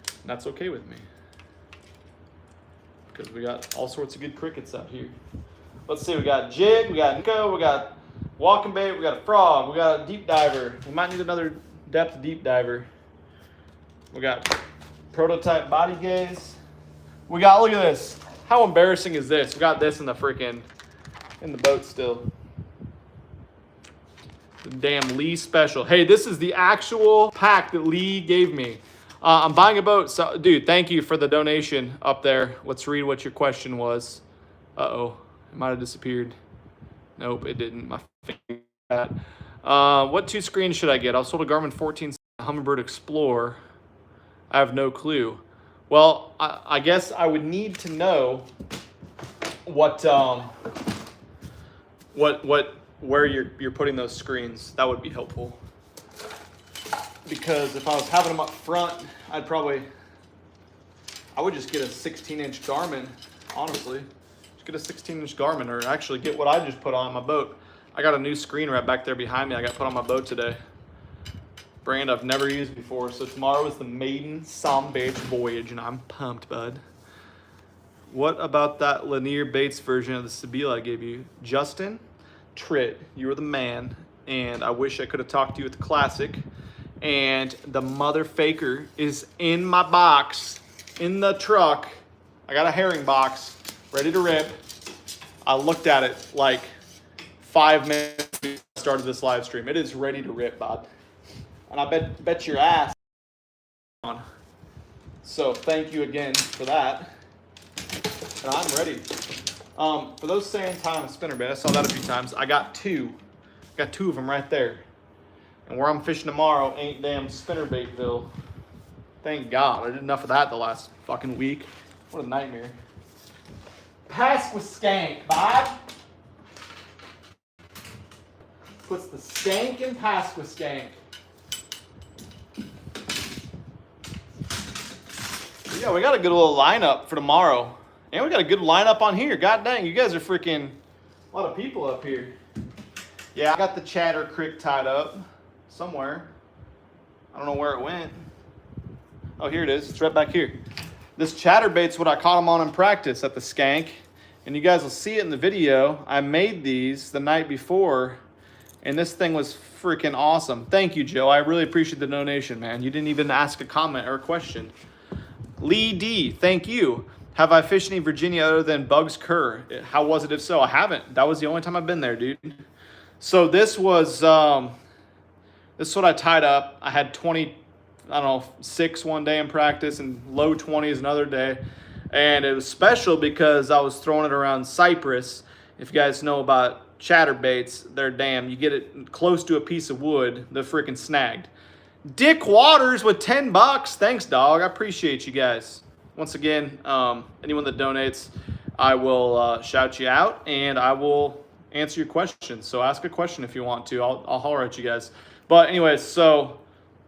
Speaker 1: And that's okay with me, because we got all sorts of good crickets out here. Let's see. We got jig, we got Nico, we got walking bait, we got a frog, we got a deep diver. We might need another depth deep diver. We got prototype body gaze. We got, look at this. How embarrassing is this? We got this in the boat still. The damn Lee special. Hey, this is the actual pack that Lee gave me. I'm buying a boat. So, dude, thank you for the donation up there. Let's read what your question was. Uh-oh. It might have disappeared. Nope, it didn't. My finger. What 2 screens should I get? I sold a Garmin 14 Humminbird Explorer. I have no clue. Well, I guess I would need to know where you're putting those screens. That would be helpful. Because if I was having them up front, I would just get a 16-inch Garmin, honestly. Just get a 16-inch Garmin, or actually get what I just put on my boat. I got a new screen right back there behind me I got put on my boat today. Brand I've never used before. So tomorrow is the maiden Palm Beach voyage, and I'm pumped, bud. What about that Lanier Baits version of the Sibila I gave you? Justin Tritt, you were the man, and I wish I could have talked to you at the Classic. And the mother faker is in my box, in the truck. I got a herring box, ready to rip. I looked at it like 5 minutes before I started this live stream. It is ready to rip, bud. And I bet your ass on. So thank you again for that. And I'm ready. For those saying time spinnerbait, I saw that a few times. I got two. Got 2 of them right there. And where I'm fishing tomorrow ain't damn spinnerbaitville. Thank God. I did enough of that the last fucking week. What a nightmare. Pass with skank, Bob. Puts the skank in pass with skank. Yeah, we got a good little lineup for tomorrow. And we got a good lineup on here. God dang, you guys are freaking a lot of people up here. Yeah, I got the chatter crick tied up somewhere. I don't know where it went. Oh, here it is. It's right back here. This chatterbait's what I caught him on in practice at the skank. And you guys will see it in the video. I made these the night before, and this thing was freaking awesome. Thank you, Joe. I really appreciate the donation, man. You didn't even ask a comment or a question. Lee D, thank you. Have I fished any Virginia other than Bugs Cur? How was it if so? I haven't. That was the only time I've been there, dude. So this was, this is what I tied up. I had 6 one day in practice and low 20s another day. And it was special because I was throwing it around Cypress. If you guys know about chatterbaits, they're damn. You get it close to a piece of wood, they're freaking snagged. Dick Waters with $10. Thanks, dog. I appreciate you guys. Once again, anyone that donates, I will shout you out and I will answer your questions. So ask a question if you want to. I'll holler at you guys. But anyways, so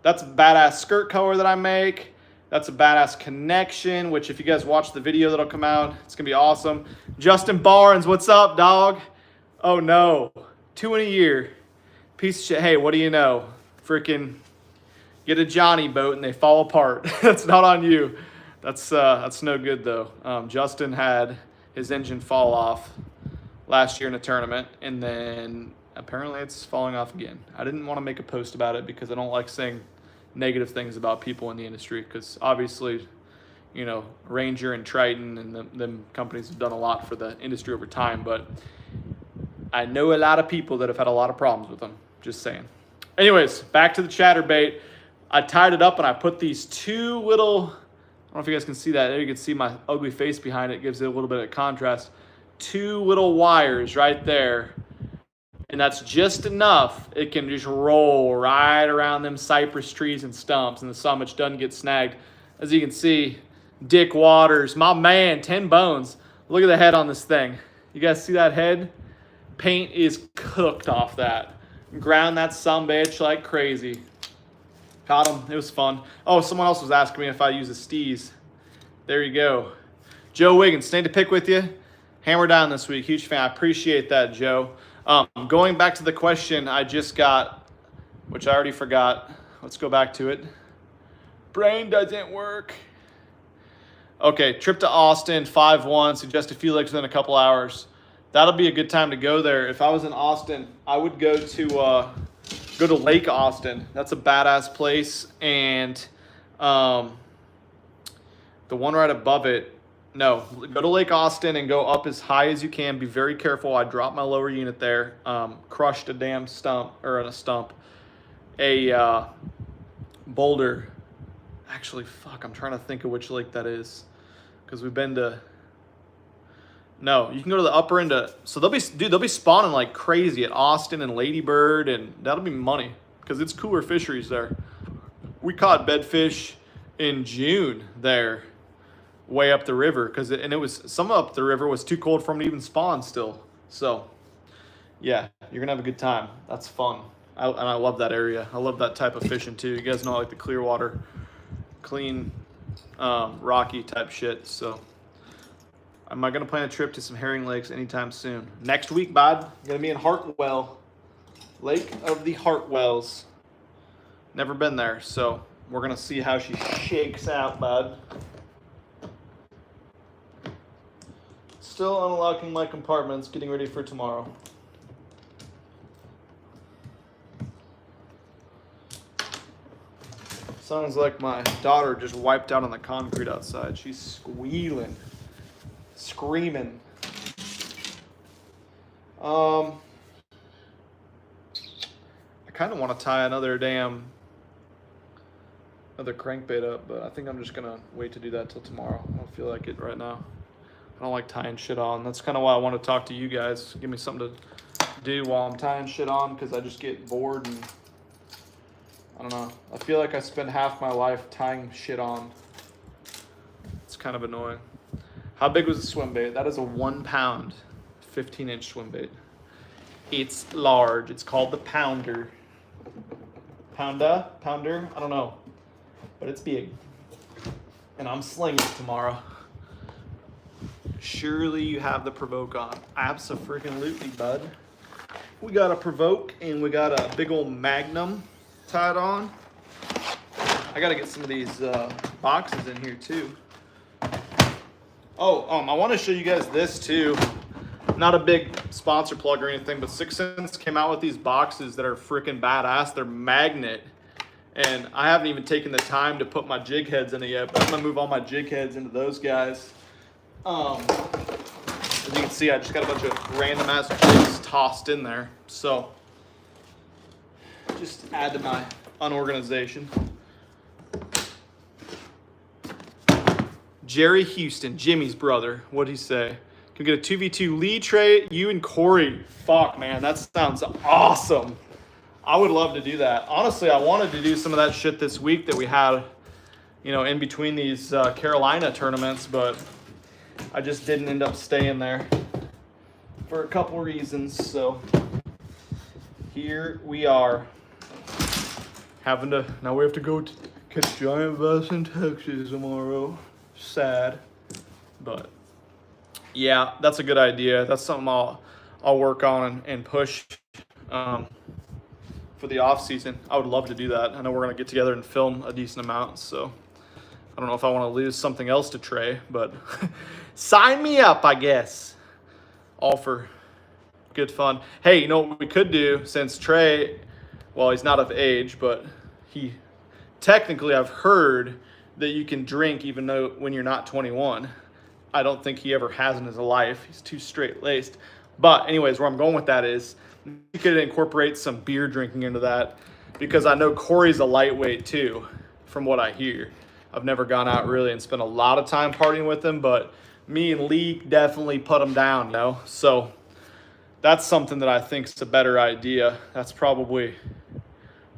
Speaker 1: that's a badass skirt color that I make. That's a badass connection, which if you guys watch the video that'll come out, it's going to be awesome. Justin Barnes, what's up, dog? Oh, no. 2 in a year. Piece of shit. Hey, what do you know? Freaking get a Johnny boat and they fall apart. That's not on you. That's no good, though. Justin had his engine fall off last year in a tournament, and then apparently it's falling off again. I didn't want to make a post about it because I don't like saying negative things about people in the industry, because obviously, you know, Ranger and Triton and them companies have done a lot for the industry over time, but I know a lot of people that have had a lot of problems with them. Just saying. Anyways, back to the chatterbait. I tied it up and I put these 2 little, I don't know if you guys can see that. There you can see my ugly face behind it. Gives it a little bit of contrast. 2 little wires right there. And that's just enough. It can just roll right around them cypress trees and stumps, and the summit doesn't get snagged. As you can see, Dick Waters, my man, 10 bones. Look at the head on this thing. You guys see that head? Paint is cooked off that. Ground that sumbitch like crazy. Caught him. It was fun. Oh, someone else was asking me if I use a Steez. There you go. Joe Wiggins, staying to pick with you. Hammer down this week. Huge fan. I appreciate that, Joe. Going back to the question I just got, which I already forgot. Let's go back to it. Brain doesn't work. Okay, trip to Austin, 5/1. Suggest a few legs within a couple hours. That'll be a good time to go there. If I was in Austin, I would go to Lake Austin. That's a badass place. And the one right above it, no, go to Lake Austin and go up as high as you can. Be very careful. I dropped my lower unit there. Crushed a damn stump, or a stump. A boulder. Actually, fuck, I'm trying to think of which lake that is. Because we've been to... No, you can go to the upper end of... So they'll be spawning like crazy at Austin and Ladybird, and that'll be money. Because it's cooler fisheries there. We caught bedfish in June there. way up the river and it was some up the river was too cold for them to even spawn still. So yeah, you're gonna have a good time. That's fun. And I love that area. I love that type of fishing too. You guys know I like the clear water, clean, rocky type shit. So am I gonna plan a trip to some herring lakes anytime soon? Next week, bud. Gonna be in Hartwell, Lake of the Hartwells. Never been there, so we're gonna see how she shakes out, bud. Still unlocking my compartments, getting ready for tomorrow. Sounds like my daughter just wiped out on the concrete outside. She's squealing, screaming. I kind of want to tie another crankbait up, but I think I'm just gonna wait to do that till tomorrow. I don't feel like it right now. I don't like tying shit on. That's kind of why I want to talk to you guys. Give me something to do while I'm tying shit on, because I just get bored and I don't know. I feel like I spend half my life tying shit on. It's kind of annoying. How big was the swim bait? That is a 1 pound, 15-inch swim bait. It's large. It's called the pounder. Pounder? I don't know. But it's big. And I'm slinging it tomorrow. Surely you have the provoke on. Abso-freaking-lutely, bud. We got a provoke and we got a big old magnum tied on. I gotta get some of these boxes in here too. Oh, I want to show you guys this too. Not a big sponsor plug or anything, but 6 Sense came out with these boxes that are freaking badass. They're magnet, and I haven't even taken the time to put my jig heads in it yet. But I'm gonna move all my jig heads into those guys. As you can see, I just got a bunch of random ass jigs tossed in there. So just add to my unorganization. Jerry Houston, Jimmy's brother. What'd he say? Can we get a 2v2 Lee, Trey, you and Corey? Fuck, man, that sounds awesome. I would love to do that. Honestly, I wanted to do some of that shit this week that we had, in between these Carolina tournaments, but I just didn't end up staying there for a couple reasons. So here we are. Now we have to go catch giant bass in Texas tomorrow. Sad, but yeah, that's a good idea. That's something I'll work on and push for the off season. I would love to do that. I know we're gonna get together and film a decent amount, so I don't know if I want to lose something else to Trey, but sign me up, I guess. All for good fun. Hey, you know what we could do, since Trey, well, he's not of age, but he technically, I've heard that you can drink even though when you're not 21. I don't think he ever has in his life. He's too straight-laced. But anyways, where I'm going with that is you could incorporate some beer drinking into that, because I know Corey's a lightweight too, from what I hear. I've never gone out really and spent a lot of time partying with him, but me and Lee definitely put him down, So that's something that I think is a better idea. That's probably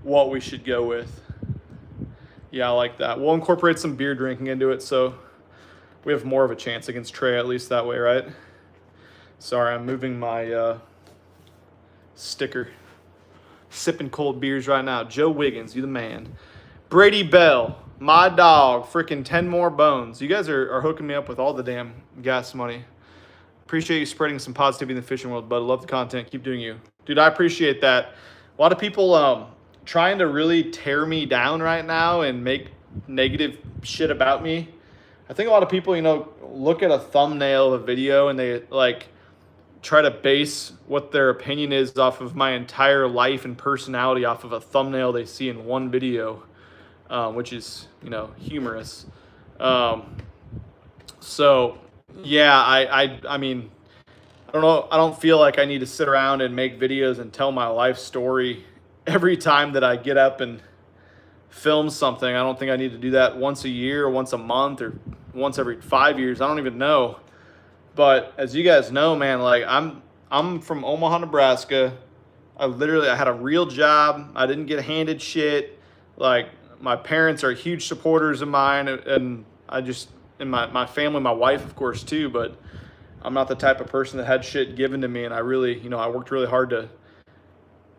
Speaker 1: what we should go with. Yeah, I like that. We'll incorporate some beer drinking into it, so we have more of a chance against Trey, at least that way, right? Sorry, I'm moving my sticker. Sipping cold beers right now. Joe Wiggins, you the man. Brady Bell, my dog, freaking 10 more bones. You guys are hooking me up with all the damn gas money. Appreciate you spreading some positivity in the fishing world, bud. Love the content. Keep doing you. Dude, I appreciate that. A lot of people trying to really tear me down right now and make negative shit about me. I think a lot of people, look at a thumbnail of a video and they try to base what their opinion is off of my entire life and personality off of a thumbnail they see in one video, which is, humorous. So yeah, I mean, I don't know. I don't feel like I need to sit around and make videos and tell my life story every time that I get up and film something. I don't think I need to do that once a year or once a month or once every 5 years. I don't even know. But as you guys know, man, I'm from Omaha, Nebraska. I had a real job. I didn't get handed shit. My parents are huge supporters of mine, and and my family, my wife, of course, too. But I'm not the type of person that had shit given to me, and I really, I worked really hard to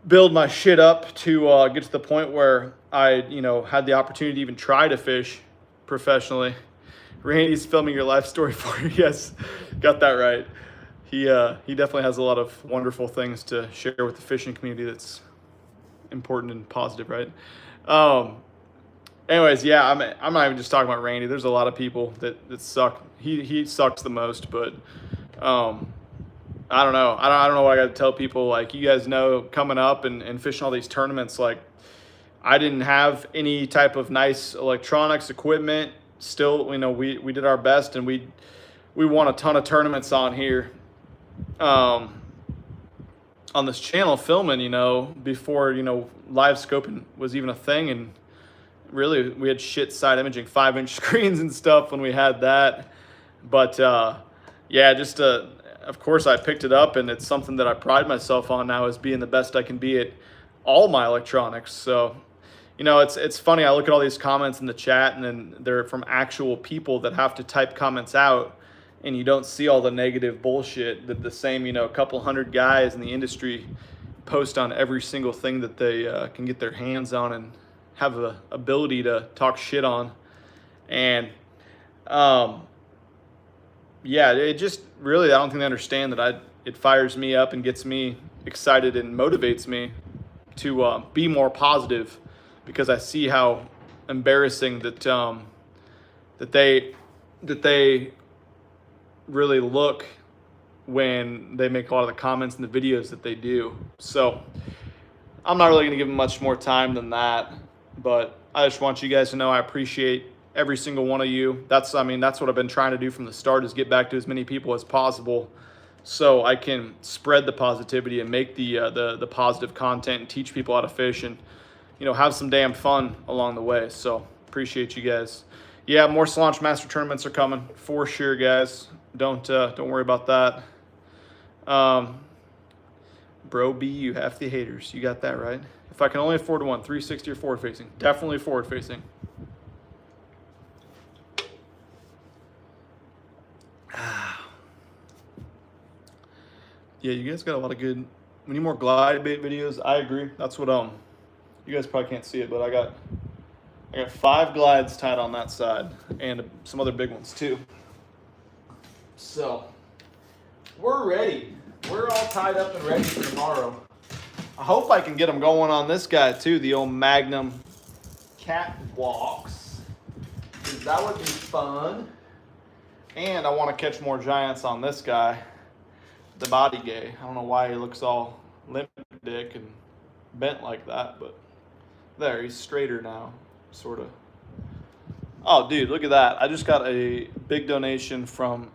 Speaker 1: build my shit up to get to the point where I, had the opportunity to even try to fish professionally. Randy's filming your life story for you. Yes, got that right. He definitely has a lot of wonderful things to share with the fishing community that's important and positive, right? Anyways, yeah, I'm not even just talking about Randy. There's a lot of people that suck. He sucks the most, but I don't know. I don't know what I got to tell people. Like, you guys know, coming up and fishing all these tournaments, like, I didn't have any type of nice electronics equipment. Still, we did our best, and we won a ton of tournaments on here, on this channel, filming, before, live scoping was even a thing. And really, we had shit side imaging, 5-inch screens and stuff when we had that. But yeah, just of course I picked it up, and it's something that I pride myself on now, is being the best I can be at all my electronics. So, it's funny. I look at all these comments in the chat, and then they're from actual people that have to type comments out, and you don't see all the negative bullshit that the same, couple hundred guys in the industry post on every single thing that they can get their hands on and have the ability to talk shit on. And yeah, it just really, I don't think they understand that it fires me up and gets me excited and motivates me to be more positive, because I see how embarrassing that they really look when they make a lot of the comments in the videos that they do. So I'm not really going to give them much more time than that, but I just want you guys to know I appreciate every single one of you. That's what I've been trying to do from the start, is get back to as many people as possible, so I can spread the positivity and make the positive content and teach people how to fish, and have some damn fun along the way. So appreciate you guys. Yeah, more Slaunch Master tournaments are coming for sure, guys. Don't worry about that. Bro B, you half the haters. You got that right. If I can only afford one, 360 or forward facing. Definitely forward facing. Yeah, you guys got a lot of good. We need more glide bait videos. I agree. That's what you guys probably can't see it, but I got 5 glides tied on that side, and some other big ones too. So we're ready. We're all tied up and ready for tomorrow. I hope I can get them going on this guy too, the old Magnum Catwalks, because that would be fun. And I want to catch more giants on this guy, the body gay. I don't know why he looks all limp dick and bent like that, but there, he's straighter now, sort of. Oh, dude, look at that. I just got a big donation from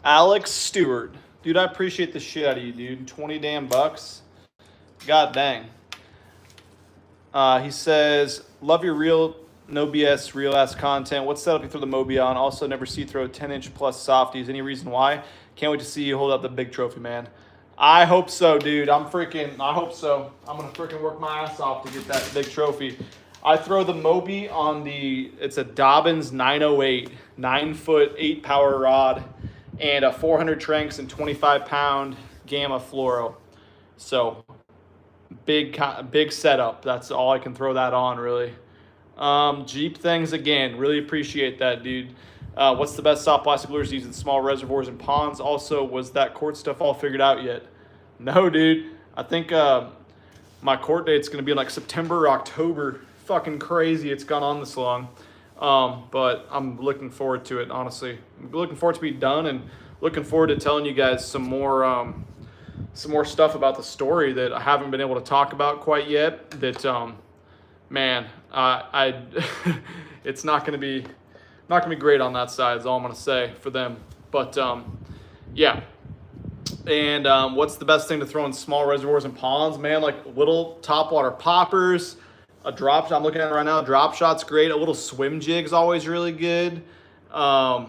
Speaker 1: Alex Stewart. Dude, I appreciate the shit out of you, dude. 20 damn bucks. God dang. He says, love your real, no BS, real ass content. What setup you throw the Moby on? Also, never see you throw 10-inch plus softies. Any reason why? Can't wait to see you hold up the big trophy, man. I hope so, dude. I hope so. I'm going to freaking work my ass off to get that big trophy. I throw the Moby on it's a Dobbins 908, 9-foot, 8-power rod, and a 400 Tranks and 25-pound Gamma Fluoro. So big setup. That's all I can throw that on, really. Jeep things again. Really appreciate that, dude. What's the best soft plastic lures used in small reservoirs and ponds? Also, was that court stuff all figured out yet? No, dude. I think my court date's going to be in like September or October. Fucking crazy it's gone on this long. But I'm looking forward to it, honestly. I'm looking forward to be done, and looking forward to telling you guys some more stuff about the story that I haven't been able to talk about quite yet. That man, it's not gonna be great on that side, is all I'm gonna say for them. But yeah. And what's the best thing to throw in small reservoirs and ponds, man? Like little topwater poppers. A drop shot, I'm looking at it right now. Drop shot's great. A little swim jig's always really good. Yeah,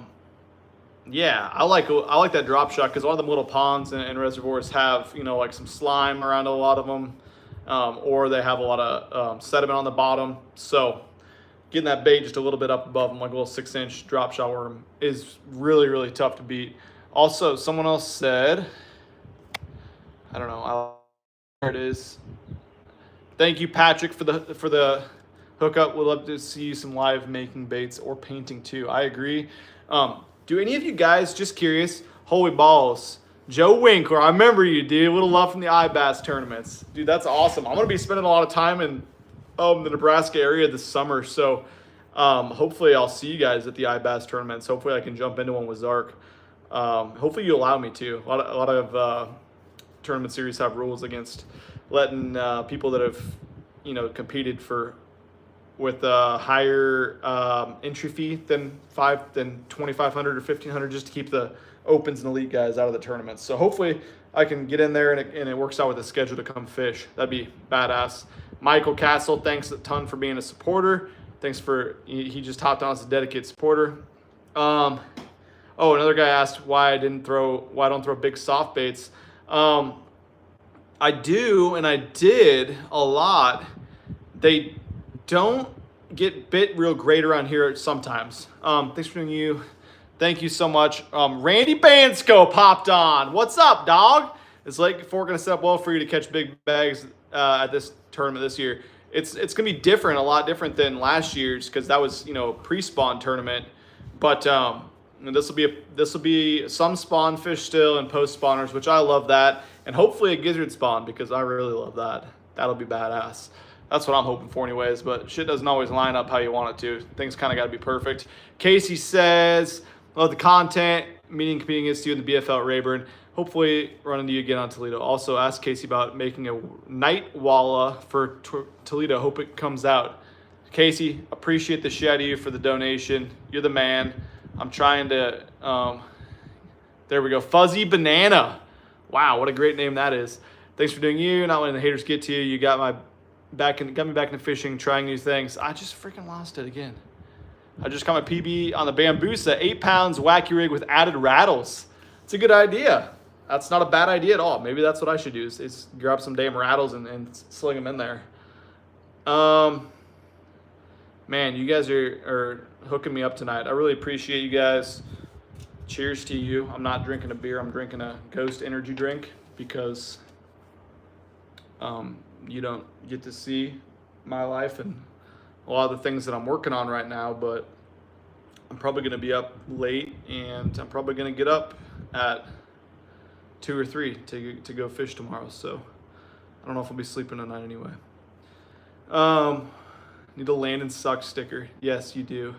Speaker 1: I like that drop shot, because a lot of them little ponds and reservoirs have, like some slime around a lot of them, or they have a lot of sediment on the bottom. So getting that bait just a little bit up above him, like a little 6-inch drop shot worm, is really, really tough to beat. Also, someone else said, I don't know, there it is. Thank you, Patrick, for the hookup. We'd love to see you some live making baits or painting too. I agree. Do any of you guys, just curious, holy balls, Joe Winkler, I remember you, dude. A little love from the iBass tournaments. Dude, that's awesome. I'm going to be spending a lot of time in the Nebraska area this summer, so hopefully I'll see you guys at the iBass tournaments. Hopefully I can jump into one with Zark. Hopefully you allow me to. A lot of tournament series have rules against letting people that have, competed with a higher entry fee than 2,500 or 1,500, just to keep the opens and elite guys out of the tournaments. So hopefully I can get in there and it works out with the schedule to come fish. That'd be badass. Michael Castle, thanks a ton for being a supporter. Thanks for, he just hopped on as a dedicated supporter. Oh, another guy asked why I don't throw big soft baits. I do, and I did a lot. They don't get bit real great around here sometimes. Thanks for doing you. Thank you so much. Randy Bansko popped on. What's up, dog? Is Lake Fork going to set up well for you to catch big bags at this tournament this year? It's going to be different, a lot different than last year's, because that was, pre-spawn tournament. But this will be some spawn fish still and post spawners, which I love that, and hopefully a gizzard spawn, because I really love that. That'll be badass. That's what I'm hoping for anyways, but shit doesn't always line up how you want it to. Things kind of got to be perfect. Casey says, love the content, competing against you in the BFL at Rayburn. Hopefully run into you again on Toledo. Also ask Casey about making a night walla for Toledo. Hope it comes out. Casey, appreciate the shit out of you for the donation. You're the man. I'm trying to, there we go. Fuzzy Banana. Wow, what a great name that is. Thanks for doing you. Not letting the haters get to you. You got me back into fishing, trying new things. I just freaking lost it again. I just got my PB on the Bambusa, 8 pounds wacky rig with added rattles. It's a good idea. That's not a bad idea at all. Maybe that's what I should do is grab some damn rattles and sling them in there. Man, you guys are hooking me up tonight. I really appreciate you guys. Cheers to you. I'm not drinking a beer. I'm drinking a Ghost energy drink because you don't get to see my life and a lot of the things that I'm working on right now, but I'm probably going to be up late, and I'm probably going to get up at 2 or 3 to go fish tomorrow. So I don't know if I'll be sleeping tonight anyway. Need a land and suck sticker. Yes, you do.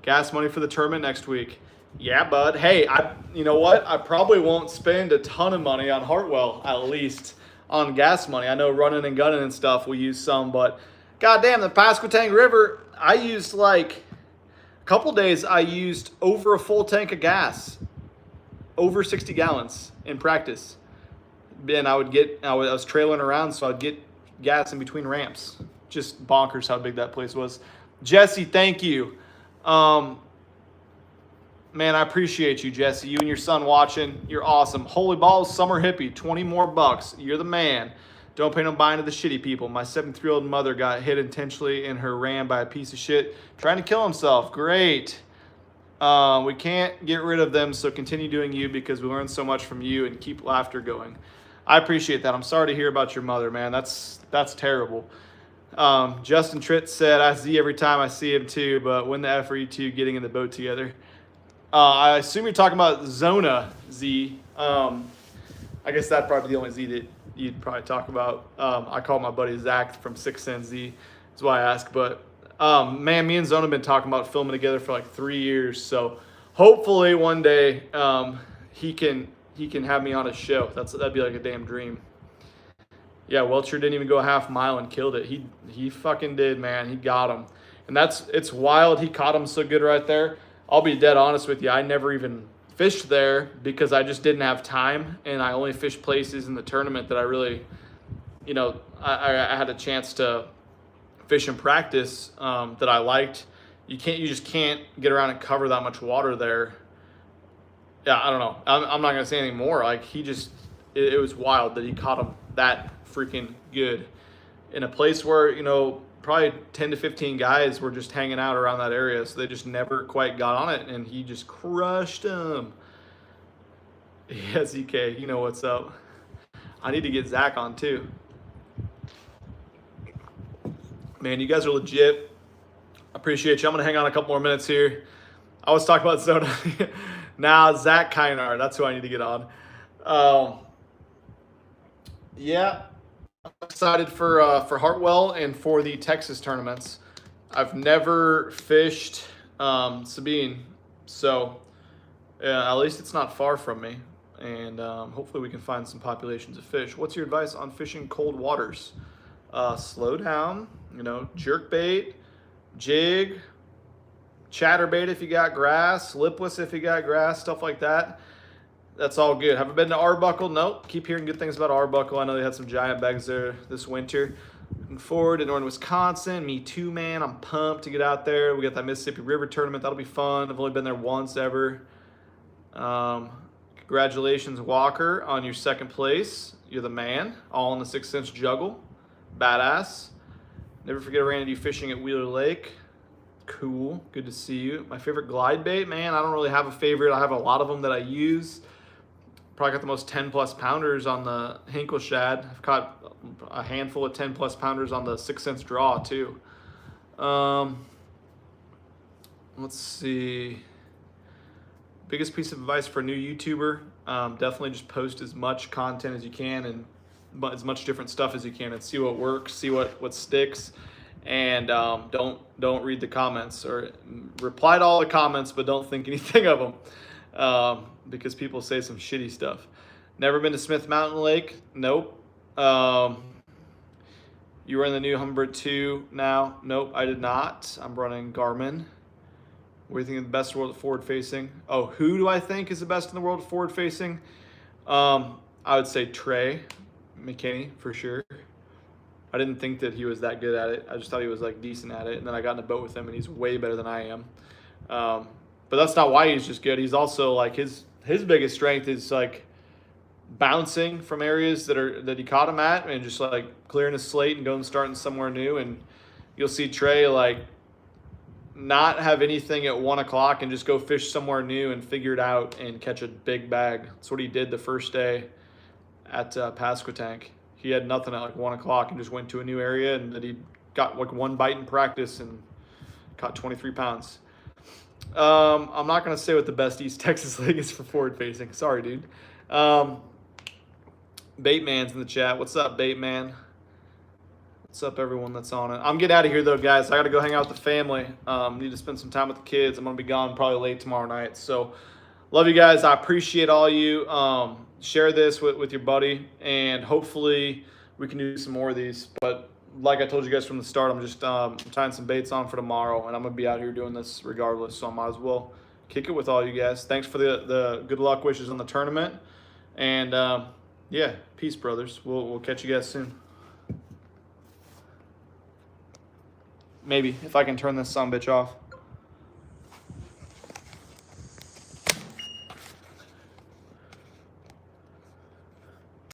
Speaker 1: Gas money for the tournament next week. Yeah, bud. Hey, you know what? I probably won't spend a ton of money on Hartwell, at least on gas money. I know running and gunning and stuff we use some, but goddamn, the Pasquotank River, I used like a couple days. I used over a full tank of gas, over 60 gallons in practice. And I was trailing around, so I'd get gas in between ramps. Just bonkers how big that place was. Jesse, thank you. Man, I appreciate you, Jesse. You and your son watching. You're awesome. Holy balls, summer hippie, 20 more bucks. You're the man. Don't pay no mind to the shitty people. My 7-year-old mother got hit intentionally in her ram by a piece of shit trying to kill himself. Great. We can't get rid of them, so continue doing you because we learn so much from you and keep laughter going. I appreciate that. I'm sorry to hear about your mother, man. That's terrible. Justin Tritt said, I see every time I see him too, but when the F are you two getting in the boat together? I assume you're talking about Zona Z. I guess that'd probably be the only Z that you'd probably talk about. I call my buddy Zach from 6 Cent Z. That's why I ask. But man, me and Zona have been talking about filming together for like 3 years. So hopefully one day he can have me on his show. That'd be like a damn dream. Yeah, Welcher didn't even go a half mile and killed it. He fucking did, man. He got him. And it's wild. He caught him so good right there. I'll be dead honest with you. I never even fished there because I just didn't have time, and I only fished places in the tournament that I really, I had a chance to fish and practice that I liked. You just can't get around and cover that much water there. Yeah, I don't know. I'm not gonna say anything more. Like it was wild that he caught him that freaking good in a place where probably 10 to 15 guys were just hanging out around that area, so they just never quite got on it, and he just crushed them. Yeah, ZK, you know what's up. I need to get Zach on too. Man, you guys are legit. I appreciate you. I'm gonna hang on a couple more minutes here. I was talking about Zona. Now Zach Kynar, that's who I need to get on. Yeah, I'm excited for Hartwell and for the Texas tournaments. I've never fished Sabine, so at least it's not far from me, and hopefully we can find some populations of fish. What's your advice on fishing cold waters? Slow down, jerk bait, jig, chatterbait if you got grass, lipless if you got grass, stuff like that. That's all good. Haven't been to Arbuckle? Nope. Keep hearing good things about Arbuckle. I know they had some giant bags there this winter. Looking forward to Northern Wisconsin. Me too, man. I'm pumped to get out there. We got that Mississippi River tournament. That'll be fun. I've only been there once ever. Congratulations, Walker, on your second place. You're the man. All in the 6-inch juggle. Badass. Never forget Randy fishing at Wheeler Lake. Cool. Good to see you. My favorite glide bait, man. I don't really have a favorite. I have a lot of them that I use. Probably got the most 10-plus pounders on the Hinkle shad. I've caught a handful of 10-plus pounders on the 6-inch draw too. Let's see. Biggest piece of advice for a new YouTuber: definitely just post as much content as you can and as much different stuff as you can, and see what works, see what sticks, and don't read the comments, or reply to all the comments, but don't think anything of them. Because people say some shitty stuff. Never been to Smith Mountain Lake? Nope. You were in the new Humminbird 2 now? Nope, I did not. I'm running Garmin. What do you think of the best in the world of forward facing? Oh, who do I think is the best in the world of forward facing? I would say Trey McKinney for sure. I didn't think that he was that good at it. I just thought he was like decent at it. And then I got in a boat with him and he's way better than I am. But that's not why he's just good. He's also like his biggest strength is like bouncing from areas that he caught him at, and just like clearing his slate and going starting somewhere new. And you'll see Trey like not have anything at 1 o'clock and just go fish somewhere new and figure it out and catch a big bag. That's what he did the first day at Pasquotank. He had nothing at like 1 o'clock and just went to a new area, and that he got like one bite in practice and caught 23 pounds. I'm not going to say what the best East Texas Lake is for forward facing. Sorry, dude. Baitman's in the chat. What's up, Baitman? What's up, everyone that's on it? I'm getting out of here, though, guys. I got to go hang out with the family. Need to spend some time with the kids. I'm going to be gone probably late tomorrow night. So, love you guys. I appreciate all you. Share this with your buddy, and hopefully we can do some more of these. But like I told you guys from the start, I'm just tying some baits on for tomorrow, and I'm going to be out here doing this regardless, so I might as well kick it with all you guys. Thanks for the good luck wishes on the tournament, and yeah, peace, brothers. We'll catch you guys soon. Maybe, if I can turn this sumbitch off.